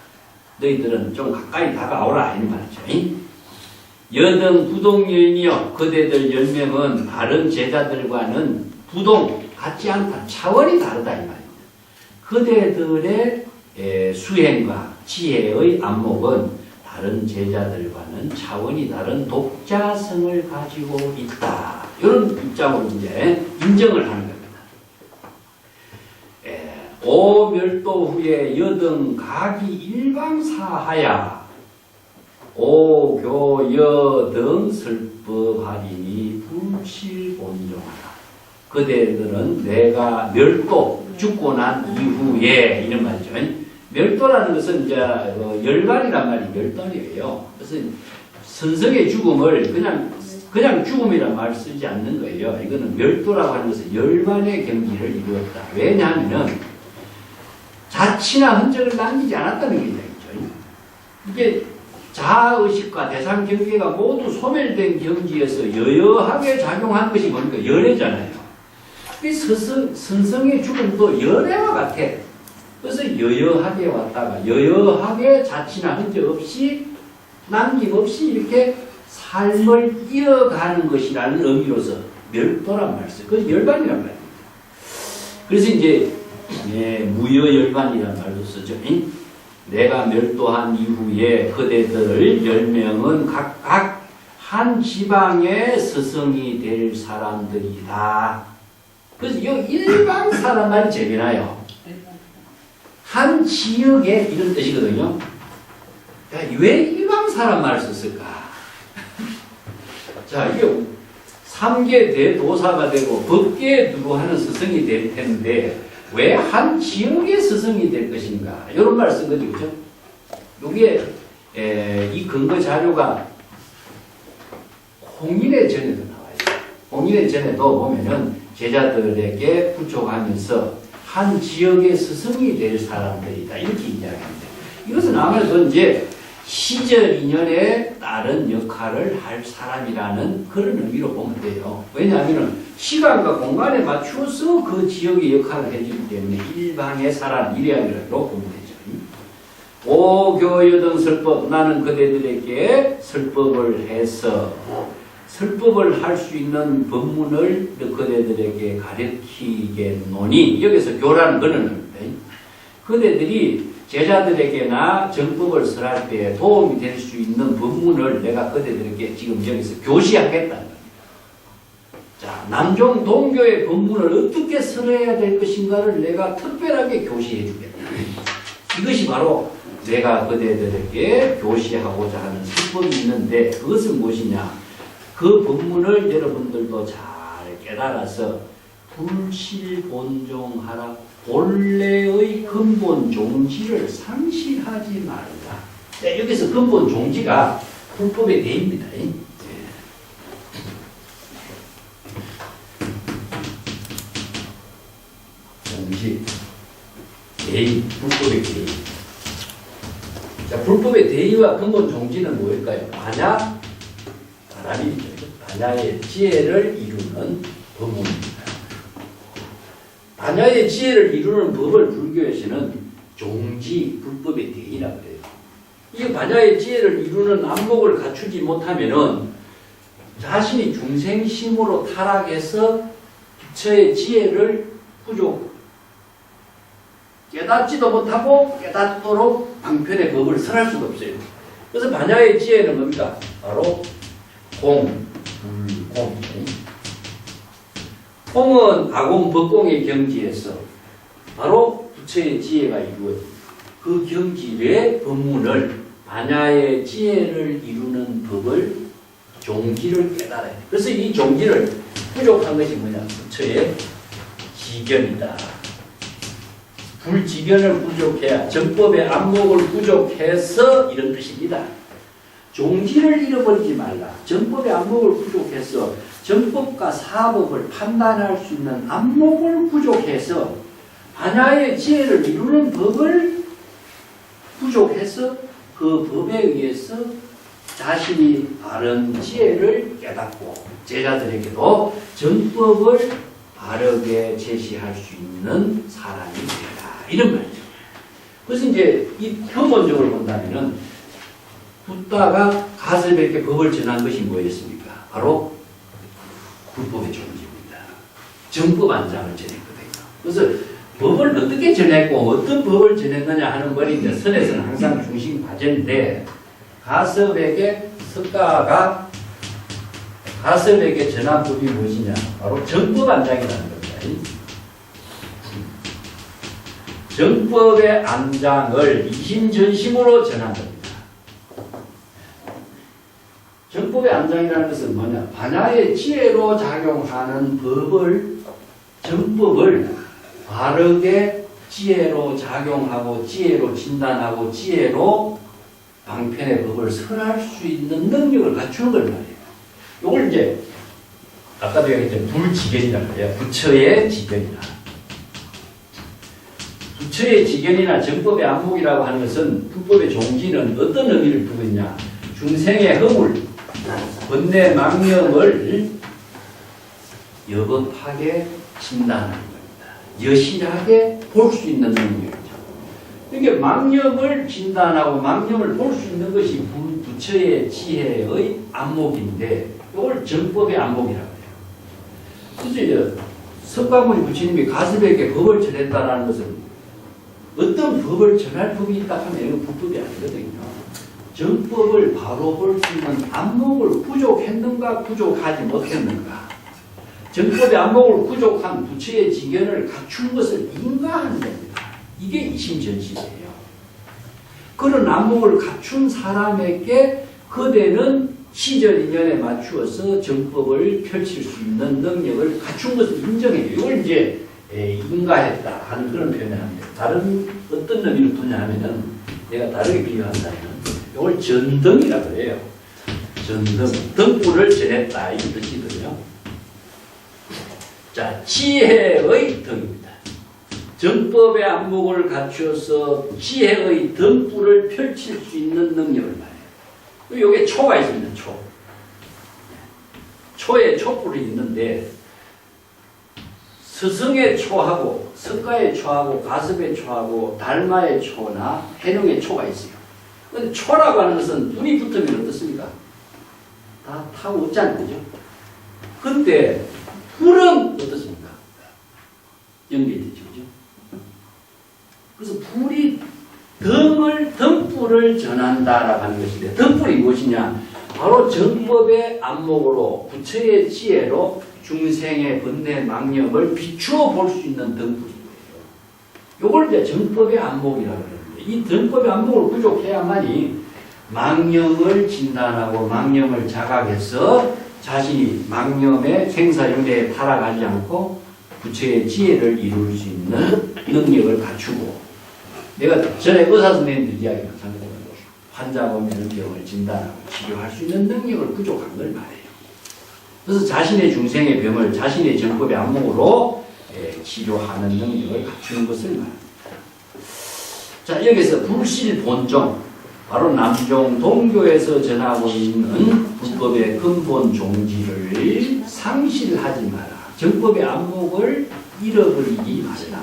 S2: 너희들은 좀 가까이 다가오라 이 말이죠. 여등 부동여인이여. 그대들 10명은 다른 제자들과는 부동 같지 않다. 차원이 다르다 이 말입니다. 그대들의 수행과 지혜의 안목은 다른 제자들과는 차원이 다른 독자성을 가지고 있다. 이런 입장으로 이제 인정을 하는 겁니다. 오멸도 후에 여등 각이 일방사하야 오교여등 설법하리니 불실본종하라. 그대들은 내가 멸도 죽고 난 이후에 이런 말이죠. 멸도라는 것은 이제 열반이란 말이 멸도이에요. 그래서 선성의 죽음을 그냥 죽음이란 말을 쓰지 않는 거예요. 이거는 멸도라고 하는 것은 열반의 경지를 이루었다. 왜냐하면 자치나 흔적을 남기지 않았다는 게 이야기죠. 이게 자아의식과 대상 경계가 모두 소멸된 경지에서 여여하게 작용한 것이 뭡니까? 열애잖아요. 이 선성의 죽음도 열애와 같아. 그래서 여여하게 왔다가 여여하게 자치나 흔적 없이 남김없이 이렇게 삶을 이어가는 것이라는 의미로서 멸도란 말을 써요. 그래서 열반이란 말입니다. 그래서 이제 무여열반이라는 말도 쓰죠. 내가 멸도한 이후에 그대들 10명은 각각 한 지방의 스승이 될 사람들이다. 그래서 이 일방 사람 말이 재미나요. 한 지역에 이런 뜻이거든요. 왜 일방 사람 말을 썼을까? 자, 이게 3계 대도사가 되고 법계에 누구하는 스승이 될 텐데 왜 한 지역의 스승이 될 것인가? 이런 말을 쓴 거죠. 그죠? 여기에 이 근거 자료가 홍인의 전에도 나와요. 홍인의 전에도 보면은 제자들에게 부족하면서 한 지역의 스승이 될 사람들이다. 이렇게 이야기합니다. 이것은 아무래도 이제 시절 인연에 따른 역할을 할 사람이라는 그런 의미로 보면 돼요. 왜냐하면 시간과 공간에 맞추어서 그 지역의 역할을 해주기 때문에 일방의 사람, 이래야기로 보면 되죠. 오교여등 설법, 나는 그대들에게 설법을 해서 설법을 할 수 있는 법문을 그대들에게 가르치겠노니, 여기서 교라는 거는 그대들이 제자들에게나 정법을 설할 때 도움이 될 수 있는 법문을 내가 그대들에게 지금 여기서 교시하겠다는 겁니다. 자, 남종 동교의 법문을 어떻게 설해야 될 것인가를 내가 특별하게 교시해 주겠다. 이것이 바로 내가 그대들에게 교시하고자 하는 설법이 있는데, 그것은 무엇이냐? 그 법문을 여러분들도 잘 깨달아서 불실본종하라. 본래의 근본 종지를 상실하지 말라. 자, 여기서 근본 종지가 불법의 대입니다. 종지, 대. 대의, 불법의 대의. 자, 불법의 대의와 근본 종지는 뭐일까요? 반야, 바람이죠. 반야의 지혜를 이루는 법문입니다. 반야의 지혜를 이루는 법을 불교에서는 종지, 불법의 대의라고 해요. 이 반야의 지혜를 이루는 안목을 갖추지 못하면은 자신이 중생심으로 타락해서 부처의 지혜를 깨닫지도 못하고 깨닫도록 방편의 법을 설할 수가 없어요. 그래서 반야의 지혜는 뭡니까? 바로 공, 불공. 공은 아공, 법공의 경지에서 바로 부처의 지혜가 이루어져. 그 경지의 법문을 반야의 지혜를 이루는 법을 종지를 깨달아야 돼. 그래서 이 종지를 부족한 것이 뭐냐? 부처의 지견이다. 불지견을 부족해야 정법의 안목을 부족해서 이런 뜻입니다. 종지를 잃어버리지 말라. 정법의 안목을 부족해서 정법과 사법을 판단할 수 있는 안목을 부족해서 반야의 지혜를 이루는 법을 부족해서 그 법에 의해서 자신이 바른 지혜를 깨닫고 제자들에게도 정법을 바르게 제시할 수 있는 사람이 되라. 이런 말이죠. 그래서 이제 이 근본적으로 본다면은 붓다가 가설밖에 법을 전한 것이 뭐였습니까? 바로 불법의 존재입니다. 정법 안장을 전했거든요. 그래서 법을 어떻게 전했고 어떤 법을 전했느냐 하는 말이 이제 선에서는 항상 중심 과제인데 가설에게 석가가 가설에게 전한 법이 무엇이냐? 바로 정법 안장이라는 겁니다. 정법의 안장을 이심전심으로 전한 겁니다. 정법의 안장이라는 것은 뭐냐? 반야의 지혜로 작용하는 법을, 정법을 바르게 지혜로 작용하고 지혜로 진단하고 지혜로 방편의 법을 설할 수 있는 능력을 갖추는 걸 말이에요. 이걸 이제 아까도 얘기했죠. 불지견이라고 해요. 부처의 지견이라. 부처의 지견이나 정법의 안목이라고 하는 것은 불법의 종지는 어떤 의미를 두고 있냐? 중생의 허물, 번뇌 망념을 여법하게 진단하는 겁니다. 여실하게 볼 수 있는 능력이죠. 그러니까 망념을 진단하고 망념을 볼 수 있는 것이 부처의 지혜의 안목인데 이걸 정법의 안목이라고 해요. 그래서 이제 석가모니 부처님이 가스백에 법을 전했다는 것은 어떤 법을 전할 법이 있다 하면 이건 불법이 아니거든요. 정법을 바로 볼 수 있는 안목을 부족했는가 부족하지 못했는가, 정법의 안목을 부족한 부처의 지견을 갖춘 것을 인가하는 겁니다. 이게 이심전심이에요. 그런 안목을 갖춘 사람에게 그대는 시절 인연에 맞추어서 정법을 펼칠 수 있는 능력을 갖춘 것을 인정해요. 이걸 이제 인가했다 하는 그런 표현을 합니다. 다른 어떤 의미로 두냐 하면은 내가 다르게 비유한다면 이걸 전등이라고 해요. 전등, 등불을 전했다 이 뜻이거든요. 자, 지혜의 등입니다. 정법의 안목을 갖추어서 지혜의 등불을 펼칠 수 있는 능력을 말해요. 여기에 초가 있습니다. 초. 초에 촛불이 있는데 스승의 초하고 석가의 초하고 가섭의 초하고 달마의 초나 해룡의 초가 있어요. 근데 초라고 하는 것은 불이 붙으면 어떻습니까? 다 타고 없잖아요. 그죠? 근데 불은 어떻습니까? 연결되죠. 그죠? 그래서 불이 등불을 전한다라고 하는 것인데, 등불이 무엇이냐? 바로 정법의 안목으로 부처의 지혜로 중생의 번뇌 망념을 비추어 볼 수 있는 등불이에요. 이걸 이제 정법의 안목이라고 하는데, 이 정법의 안목을 부족해야만이 망념을 진단하고 망념을 자각해서 자신이 망념의 생사윤회에 타락하지 않고 부처의 지혜를 이룰 수 있는 능력을 갖추고, 내가 전에 의사 선생님들 이야기 마찬가지로 환자 보면 병을 진단하고 치료할 수 있는 능력을 부족한 걸 말해요. 그래서 자신의 중생의 병을 자신의 정법의 안목으로 치료하는 능력을 갖추는 것을 말합니다. 자, 여기서 불실 본종, 바로 남종 동교에서 전하고 있는 불법의 근본 종지를 상실하지 마라. 정법의 안목을 잃어버리지 말라.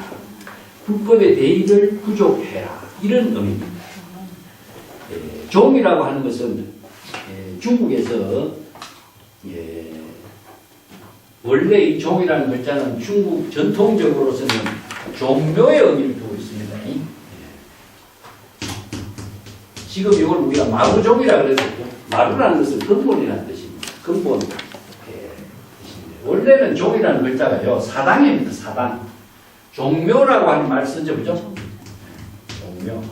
S2: 불법의 대의를 부족해라. 이런 의미입니다. 종이라고 하는 것은 중국에서 원래 이 종이라는 글자는 중국 전통적으로서는 종묘의 의미를 두고 있습니다. 지금 이걸 우리가 마구종이라고 그랬었고, 마구라는 것은 근본이라는 뜻입니다. 근본. 원래는 종이라는 글자가요, 사당입니다. 사당. 종묘라고 하는 말 쓰죠, 그죠? 종묘.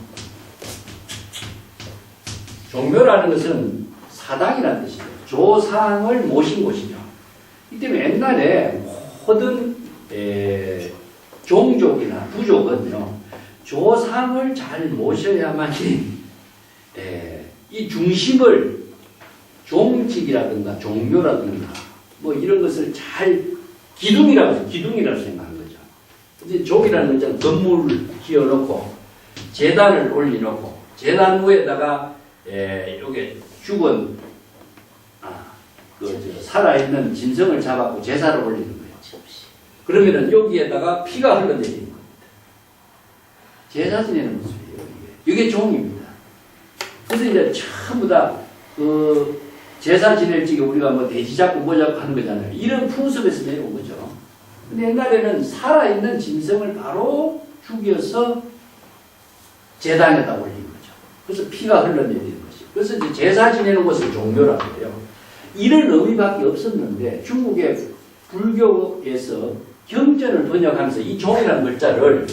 S2: 종묘라는 것은 사당이라는 뜻이에요. 조상을 모신 곳이죠. 이 때문에 옛날에 모든 종족이나 부족은요, 조상을 잘 모셔야만이 이 중심을 종직이라든가 종묘라든가 뭐 이런 것을 잘 기둥이라고 생각하는 거죠. 이제 종이라는 것은 건물을 지어놓고 제단을 올려놓고 제단 위에다가 요게 죽은 살아있는 짐승을 잡아고 제사를 올리는 거예요. 그러면은 여기에다가 피가 흘러내리는 겁니다. 제사 지내는 모습이에요. 이게 종입니다. 그래서 이제 전부 다 제사 지낼 적에 우리가 뭐 돼지 잡고 뭐 잡고 하는 거잖아요. 이런 풍습에서 내려온 거죠. 근데 옛날에는 살아있는 짐승을 바로 죽여서 제단에다 올린 거죠. 그래서 피가 흘러내리는 거죠. 그래서 이제 제사 지내는 것을 종묘라고 해요. 이런 의미밖에 없었는데 중국의 불교에서 경전을 번역하면서 이 종이라는 글자를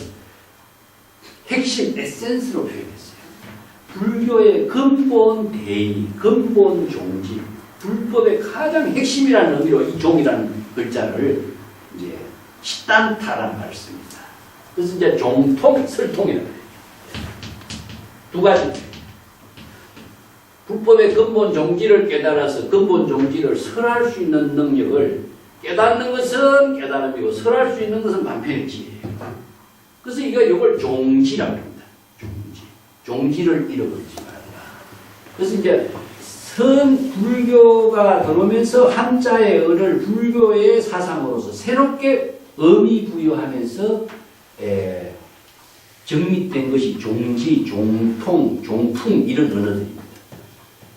S2: 핵심 에센스로 표현했어요. 불교의 근본 대의, 근본 종지, 불법의 가장 핵심이라는 의미로 이 종이라는 글자를 이제 시단타라는 말을 씁니다. 그래서 이제 종통, 설통이라고 해요. 두 가지. 불법의 근본 종지를 깨달아서 근본 종지를 설할 수 있는 능력을 깨닫는 것은 깨달음이고 설할 수 있는 것은 반편지예요. 그래서 이걸 종지라고 합니다. 종지를 잃어버리지 말라. 그래서 이제 불교가 들어오면서 한자의 을을 불교의 사상으로서 새롭게 의미 부여하면서 정립된 것이 종지, 종통, 종풍 이런 언어들입니다.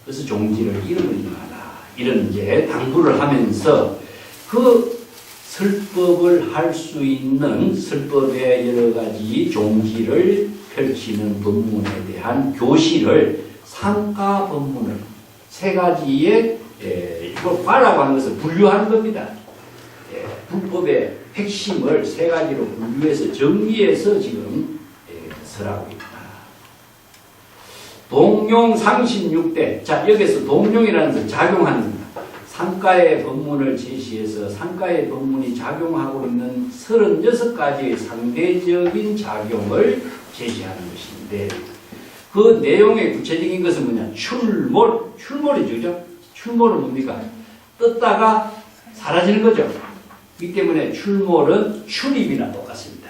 S2: 그래서 종지를 잃어버리지 마라. 이런 이제 당부를 하면서 그 설법을 할 수 있는 설법의 여러 가지 종지를 펼치는 법문에 대한 교실을 상가 법문을 세 가지의 이걸 과라고 하는 것을 분류하는 겁니다. 불법의 핵심을 세 가지로 분류해서 정리해서 지금 설하고 있다. 동용 상신 6대. 자, 여기서 동용이라는 것은 작용하는 겁니다. 상가의 법문을 제시해서 상가의 법문이 작용하고 있는 36가지의 상대적인 작용을 제시하는 것인데 그 내용의 구체적인 것은 뭐냐? 출몰이죠. 그죠? 출몰은 뭡니까? 떴다가 사라지는 거죠. 이 때문에 출몰은 출입이나 똑같습니다.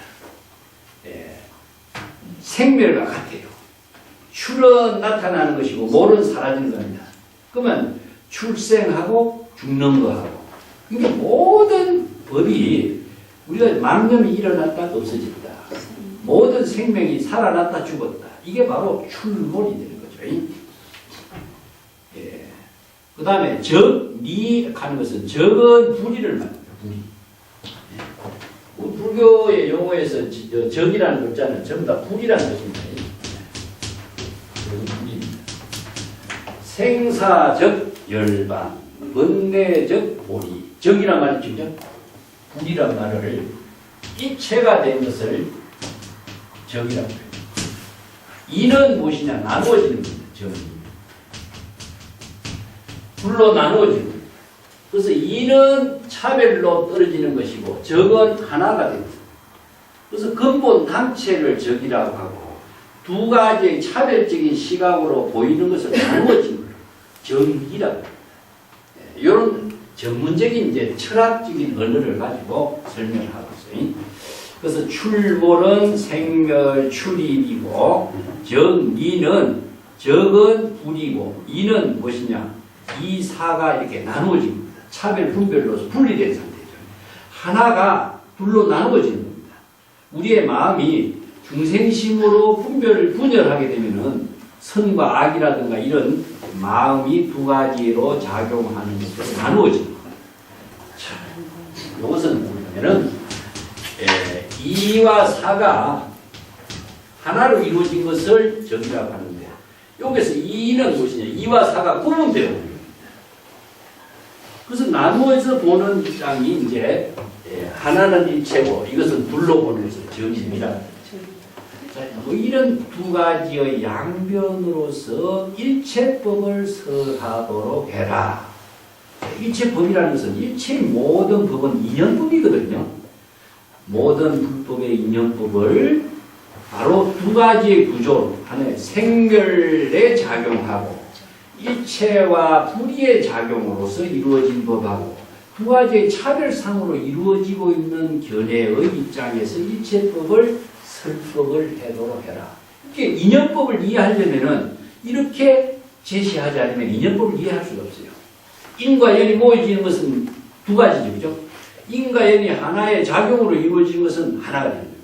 S2: 생멸과 같아요. 출은 나타나는 것이고 몰은 사라지는 겁니다. 그러면 출생하고 죽는 거하고 이게 모든 법이 우리가 만념이 일어났다 없어졌다. 모든 생명이 살아났다 죽었다. 이게 바로 출몰이 되는 거죠. 그 다음에 니 하는 것은 적은 불의를 말합니다. 불의. 불교의 용어에서 적이라는 글자는 전부 다 불이라는 것입니다. 생사적 열반, 번뇌적 보리. 적이란 말이죠. 불이란 말을 입체가 된 것을 적이라고 해요. 이는 무엇이냐? 나누어지는 겁니다. 적이. 불로 나누어지는 겁니다. 그래서 이는 차별로 떨어지는 것이고 적은 하나가 됩니다. 그래서 근본 단체를 적이라고 하고 두 가지의 차별적인 시각으로 보이는 것을 나누어진 거예요. 정의라고 합니다. 이런 전문적인 이제 철학적인 언어를 가지고 설명하고 있어요. 그래서 출몰은 생멸 출입이고 정이는 적은 불이고 이는 무엇이냐? 이 사가 이렇게 나누어집니다. 차별 분별로서 분리된 상태죠. 하나가 둘로 나누어지는 겁니다. 우리의 마음이 중생심으로 분열하게 되면은 선과 악이라든가 이런 마음이 두 가지로 작용하는 것으로 나누어집니다. 자, 이것은 뭐냐면은 이와 사가 하나로 이루어진 것을 정의라고 하는데 여기서 이는 무엇이냐? 이와 사가 구분되어 있는 겁니다. 그래서 나누어서 보는 입장이 이제 하나는 일체고 이것은 둘로 보는 것을 정의입니다. 자, 이런 두 가지의 양변으로서 일체법을 설하도록 해라. 일체법이라는 것은 일체의 모든 법은 인연법이거든요. 모든 불법의 인연법을 바로 두 가지의 구조, 하나의 생멸에 작용하고 일체와 불의의 작용으로서 이루어진 법하고 두 가지의 차별상으로 이루어지고 있는 견해의 입장에서 일체법을 설법을 하도록 해라. 이렇게 인연법을 이해하려면은 이렇게 제시하지 않으면 인연법을 이해할 수가 없어요. 인과 연이 모여지는 것은 두 가지죠, 그죠? 인과 연이 하나의 작용으로 이루어진 것은 하나가 됩니다.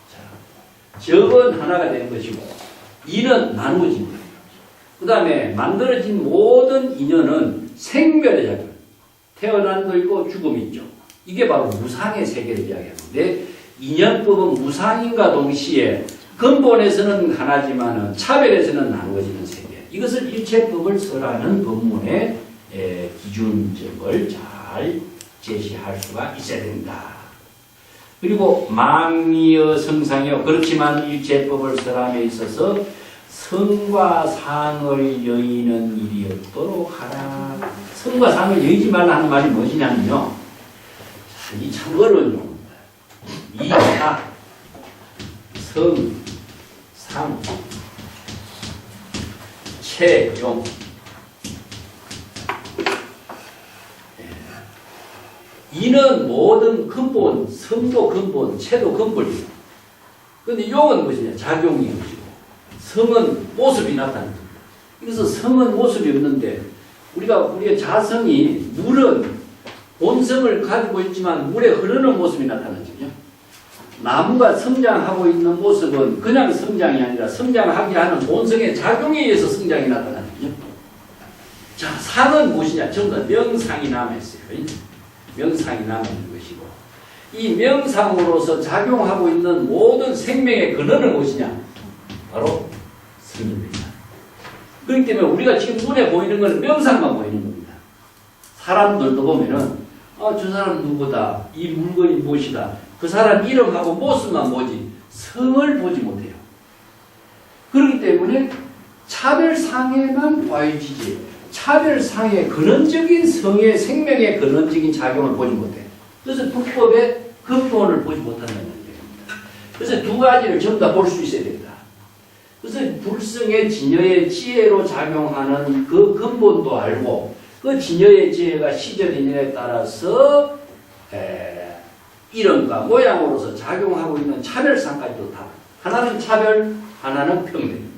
S2: 자, 적은 하나가 되는 것이고 인은 나누어진 거예요. 그 다음에 만들어진 모든 인연은 생멸의 작용. 태어난도 있고 죽음이 있죠. 이게 바로 무상의 세계를 이야기하는데 인연법은 무상인과 동시에 근본에서는 하나지만 차별에서는 나누어지는 세계. 이것을 일체법을 설하는 법문의 기준점을 잘 제시할 수가 있어야 된다. 그리고 망이여 성상이여 그렇지만 일체법을 설함에 있어서 성과 상을 여의는 일이 없도록 하라. 성과 상을 여의지 말라 하는 말이 무엇이냐면요. 이 참 어려운 용어입니다. 이사, 성, 상, 체용. 이는 모든 근본, 성도 근본, 체도 근본이에요. 그런데 용은 무엇이냐? 작용이 것이고 성은 모습이 나타나는 겁니다. 그래서 성은 모습이 없는데 우리의 자성이 물은 본성을 가지고 있지만 물에 흐르는 모습이 나타나죠. 나무가 성장하고 있는 모습은 그냥 성장이 아니라 성장하게 하는 본성의 작용에 의해서 성장이 나타나거든요. 자, 상은 무엇이냐? 전부 다 명상이 남아있어요. 명상이 남아있는 것이고 이 명상으로서 작용하고 있는 모든 생명의 근원은 무엇이냐? 바로 성입니다. 그렇기 때문에 우리가 지금 눈에 보이는 것은 명상만 보이는 겁니다. 사람들도 보면은 저 사람 누구다, 이 물건이 무엇이다, 그 사람 이름하고 모습만 보지 성을 보지 못해요. 그렇기 때문에 차별상에만 보여지지 차별상의 근원적인 성의 생명의 근원적인 작용을 보지 못해요. 그래서 불법의 근본을 보지 못한다는 얘기입니다. 그래서 두 가지를 전부 다 볼 수 있어야 된다. 그래서 불성의 진여의 지혜로 작용하는 그 근본도 알고 그 진여의 지혜가 시절 인연에 따라서 이름과 모양으로서 작용하고 있는 차별상까지도 다 하나는 차별, 하나는 평등입니다.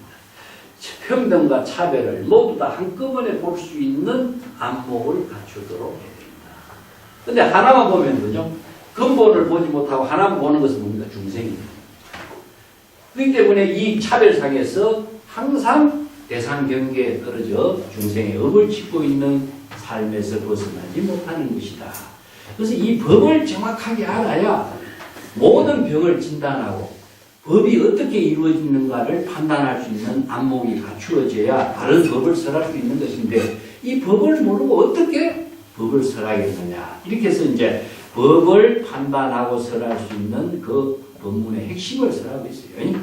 S2: 평등과 차별을 모두 다 한꺼번에 볼 수 있는 안목을 갖추도록 해야 됩니다. 그런데 하나만 보면 되죠. 근본을 보지 못하고 하나만 보는 것은 뭡니까? 중생입니다. 그렇기 때문에 이 차별상에서 항상 대상 경계에 떨어져 중생의 업을 짓고 있는 삶에서 벗어나지 못하는 것이다. 그래서 이 법을 정확하게 알아야 모든 병을 진단하고 법이 어떻게 이루어지는가를 판단할 수 있는 안목이 갖추어져야 다른 법을 설할 수 있는 것인데 이 법을 모르고 어떻게 법을 설하겠느냐. 이렇게 해서 이제 법을 판단하고 설할 수 있는 그 법문의 핵심을 설하고 있어요.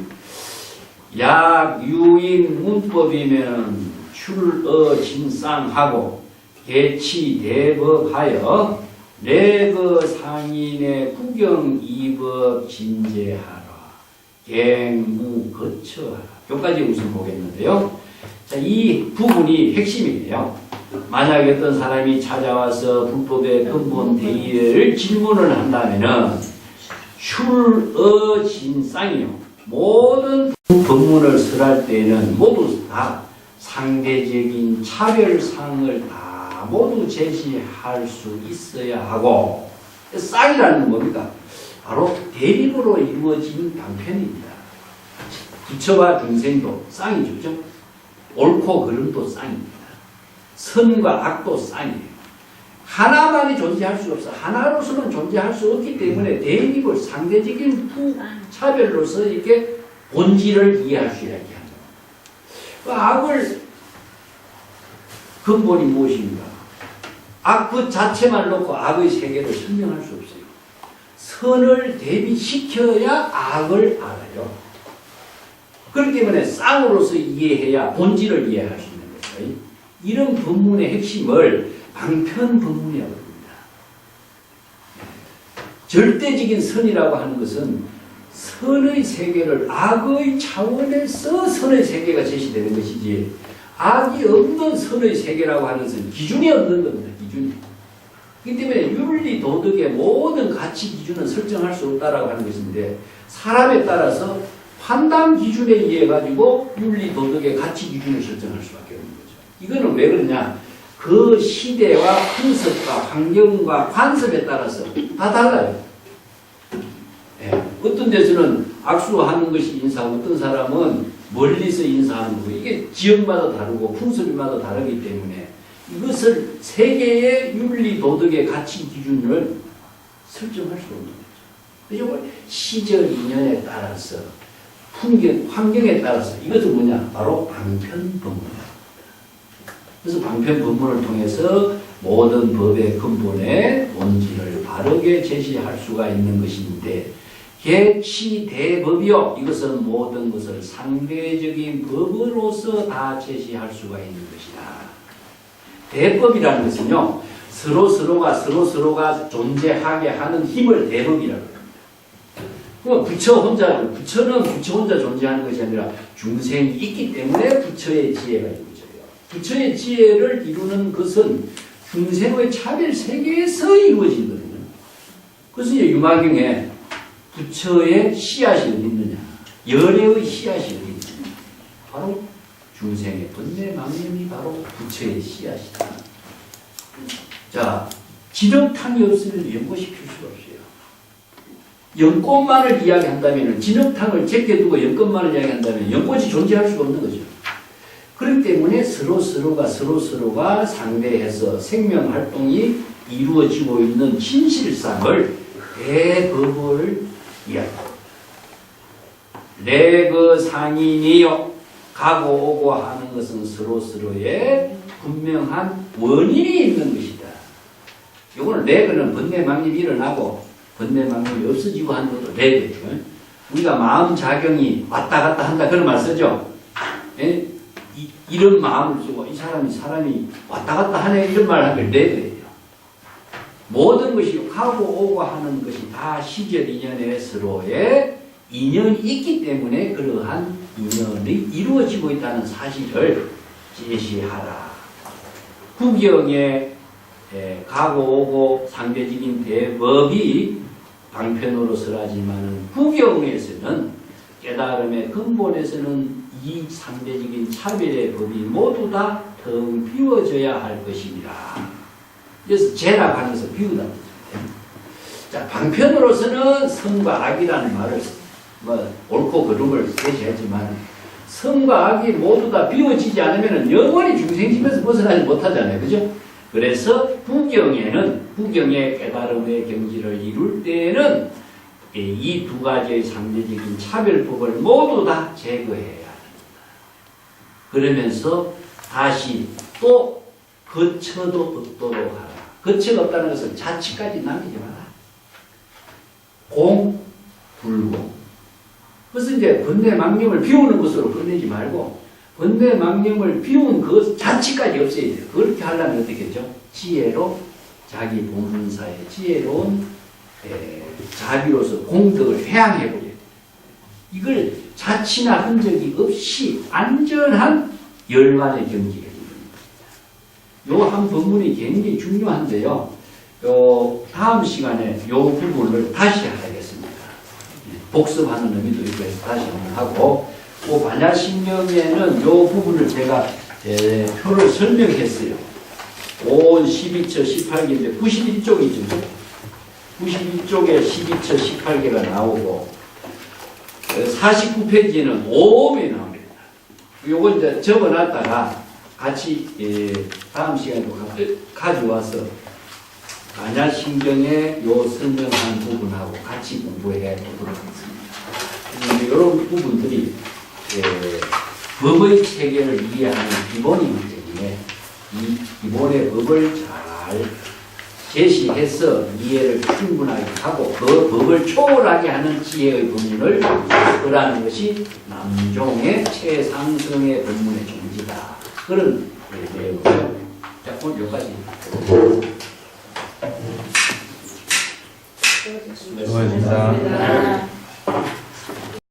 S2: 약, 유인, 문법이면 출어, 진상하고 개치, 대법하여 내거 상인의 구경, 이법, 진제하라. 갱무, 거처하라. 여기까지 우선 보겠는데요. 자, 이 부분이 핵심이에요. 만약에 어떤 사람이 찾아와서 불법의 근본 대의를 질문을 한다면은 슐어진상이요. 모든 법문을 설할 때는 모두 다 상대적인 차별상을 다 모두 제시할 수 있어야 하고, 쌍이라는 건 뭡니까? 바로 대립으로 이루어진 방편입니다. 부처와 중생도 쌍이죠. 그죠? 옳고 그름도 쌍입니다. 선과 악도 쌍이에요. 하나만이 존재할 수 없어. 하나로서는 존재할 수 없기 때문에 대립을 상대적인 차별로서 이렇게 본질을 이해할 수 있게 합니다. 악을 근본이 무엇입니까? 악 그 자체만 놓고 악의 세계를 설명할 수 없어요. 선을 대비시켜야 악을 알아요. 그렇기 때문에 쌍으로서 이해해야 본질을 이해할 수 있는 거죠. 이런 법문의 핵심을 방편 법문이라고 합니다. 절대적인 선이라고 하는 것은 선의 세계를 악의 차원에서 선의 세계가 제시되는 것이지, 악이 없는 선의 세계라고 하는 것은 기준이 없는 겁니다. 기준이. 그렇기 때문에 윤리 도덕의 모든 가치 기준은 설정할 수 없다라고 하는 것인데, 사람에 따라서 판단 기준에 의해 가지고 윤리 도덕의 가치 기준을 설정할 수밖에 없는 거죠. 이거는 왜 그러냐? 그 시대와 풍습과 환경과 관습에 따라서 다 달라요. 예. 어떤 데서는 악수하는 것이 인사하고, 어떤 사람은 멀리서 인사하는 거고, 이게 지역마다 다르고 풍습마다 다르기 때문에 이것을 세계의 윤리 도덕의 가치 기준을 설정할 수 없는 거죠. 그리고 시절 인연에 따라서 환경에 따라서 이것은 뭐냐? 바로 방편 법문이다. 그래서 방편 법문을 통해서 모든 법의 근본의 본질을 바르게 제시할 수가 있는 것인데, 개치대법이요. 이것은 모든 것을 상대적인 법으로서 다 제시할 수가 있는 것이다. 대법이라는 것은요, 서로서로가 존재하게 하는 힘을 대법이라고 합니다. 그럼 부처는 부처 혼자 존재하는 것이 아니라 중생이 있기 때문에 부처의 지혜가 이루어져요. 부처의 지혜를 이루는 것은 중생의 차별 세계에서 이루어지거든요. 그래서 이제 유마경에 부처의 씨앗이 어디 있느냐? 열애의 씨앗이 어디 있느냐? 바로 중생의 번뇌망념이 바로 부처의 씨앗이다. 자, 진흙탕이 없으면 연고시킬 수가 없어요. 연꽃만을 이야기한다면, 진흙탕을 제껴두고 연꽃만을 이야기한다면 연꽃이 존재할 수가 없는 거죠. 그렇기 때문에 서로가 상대해서 생명활동이 이루어지고 있는 진실상을 대법을 이야기합니다. 내그 상인이요. 가고 오고 하는 것은 서로의 분명한 원인이 있는 것이다. 이거는 레그는 번뇌망념이 일어나고 번뇌망념이 없어지고 하는 것도 레그죠. 우리가 마음작용이 왔다 갔다 한다 그런 말 쓰죠. 예? 이런 마음을 쓰고 이 사람이 왔다 갔다 하네 이런 말 하면 레그예요. 모든 것이 가고 오고 하는 것이 다 시절 인연에 서로의 인연이 있기 때문에 그러한 인연이 이루어지고 있다는 사실을 제시하라. 구경에 가고 오고 상대적인 대법이 방편으로 설하지만 구경에서는 깨달음의 근본에서는 이 상대적인 차별의 법이 모두 다 텅 비워져야 할 것입니다. 그래서 죄라고 하는 것을 비우다. 자, 방편으로서는 선과 악이라는 말을 옳고 그름을 제시하지만 선과 악이 모두 다 비워지지 않으면 영원히 중생집에서 벗어나지 못하잖아요. 그죠? 그래서 부경의 깨달음의 경지를 이룰 때에는 이 두 가지의 상대적인 차별법을 모두 다 제거해야 합니다. 그러면서 다시 또 거처도 없도록 하라. 거처가 없다는 것은 자치까지 남기지 마라. 공, 불공. 그래서 이제 번뇌망념을 비우는 것으로 끝내지 말고 번뇌망념을 비운 그 자치까지 없애야 돼요. 그렇게 하려면 어떻게 했죠? 지혜로 자기 본문사의 지혜로운 자비로서 공덕을 회항해버려야 돼요. 이걸 자치나 흔적이 없이 안전한 열반의 경지가 됩니다. 요 한 법문이 굉장히 중요한데요. 요 다음 시간에 요 부분을 다시 하겠습니다. 복습하는 의미도 있고 해서 다시 한번 하고, 그 반야신경에는 이 부분을 제가 표를 설명했어요. 5, 12처, 18개인데 91쪽이죠. 91쪽에 12처, 18개가 나오고 49페이지는 오음이 나옵니다. 요거 이제 적어놨다가 같이 다음 시간에 가져와서 반야신경의 요 설명한 부분하고 같이 공부해 보도록 하겠습니다. 이런 부분들이 법의 체계를 이해하는 기본이기 때문에 이 기본의 법을 잘 제시해서 이해를 충분하게 하고 그 법을 초월하게 하는 지혜의 법문을 그라는 것이 남종의 최상승의 법문의 존재다. 그런 내용이죠. 자, 오늘 여기까지.
S1: 수고하셨습니다.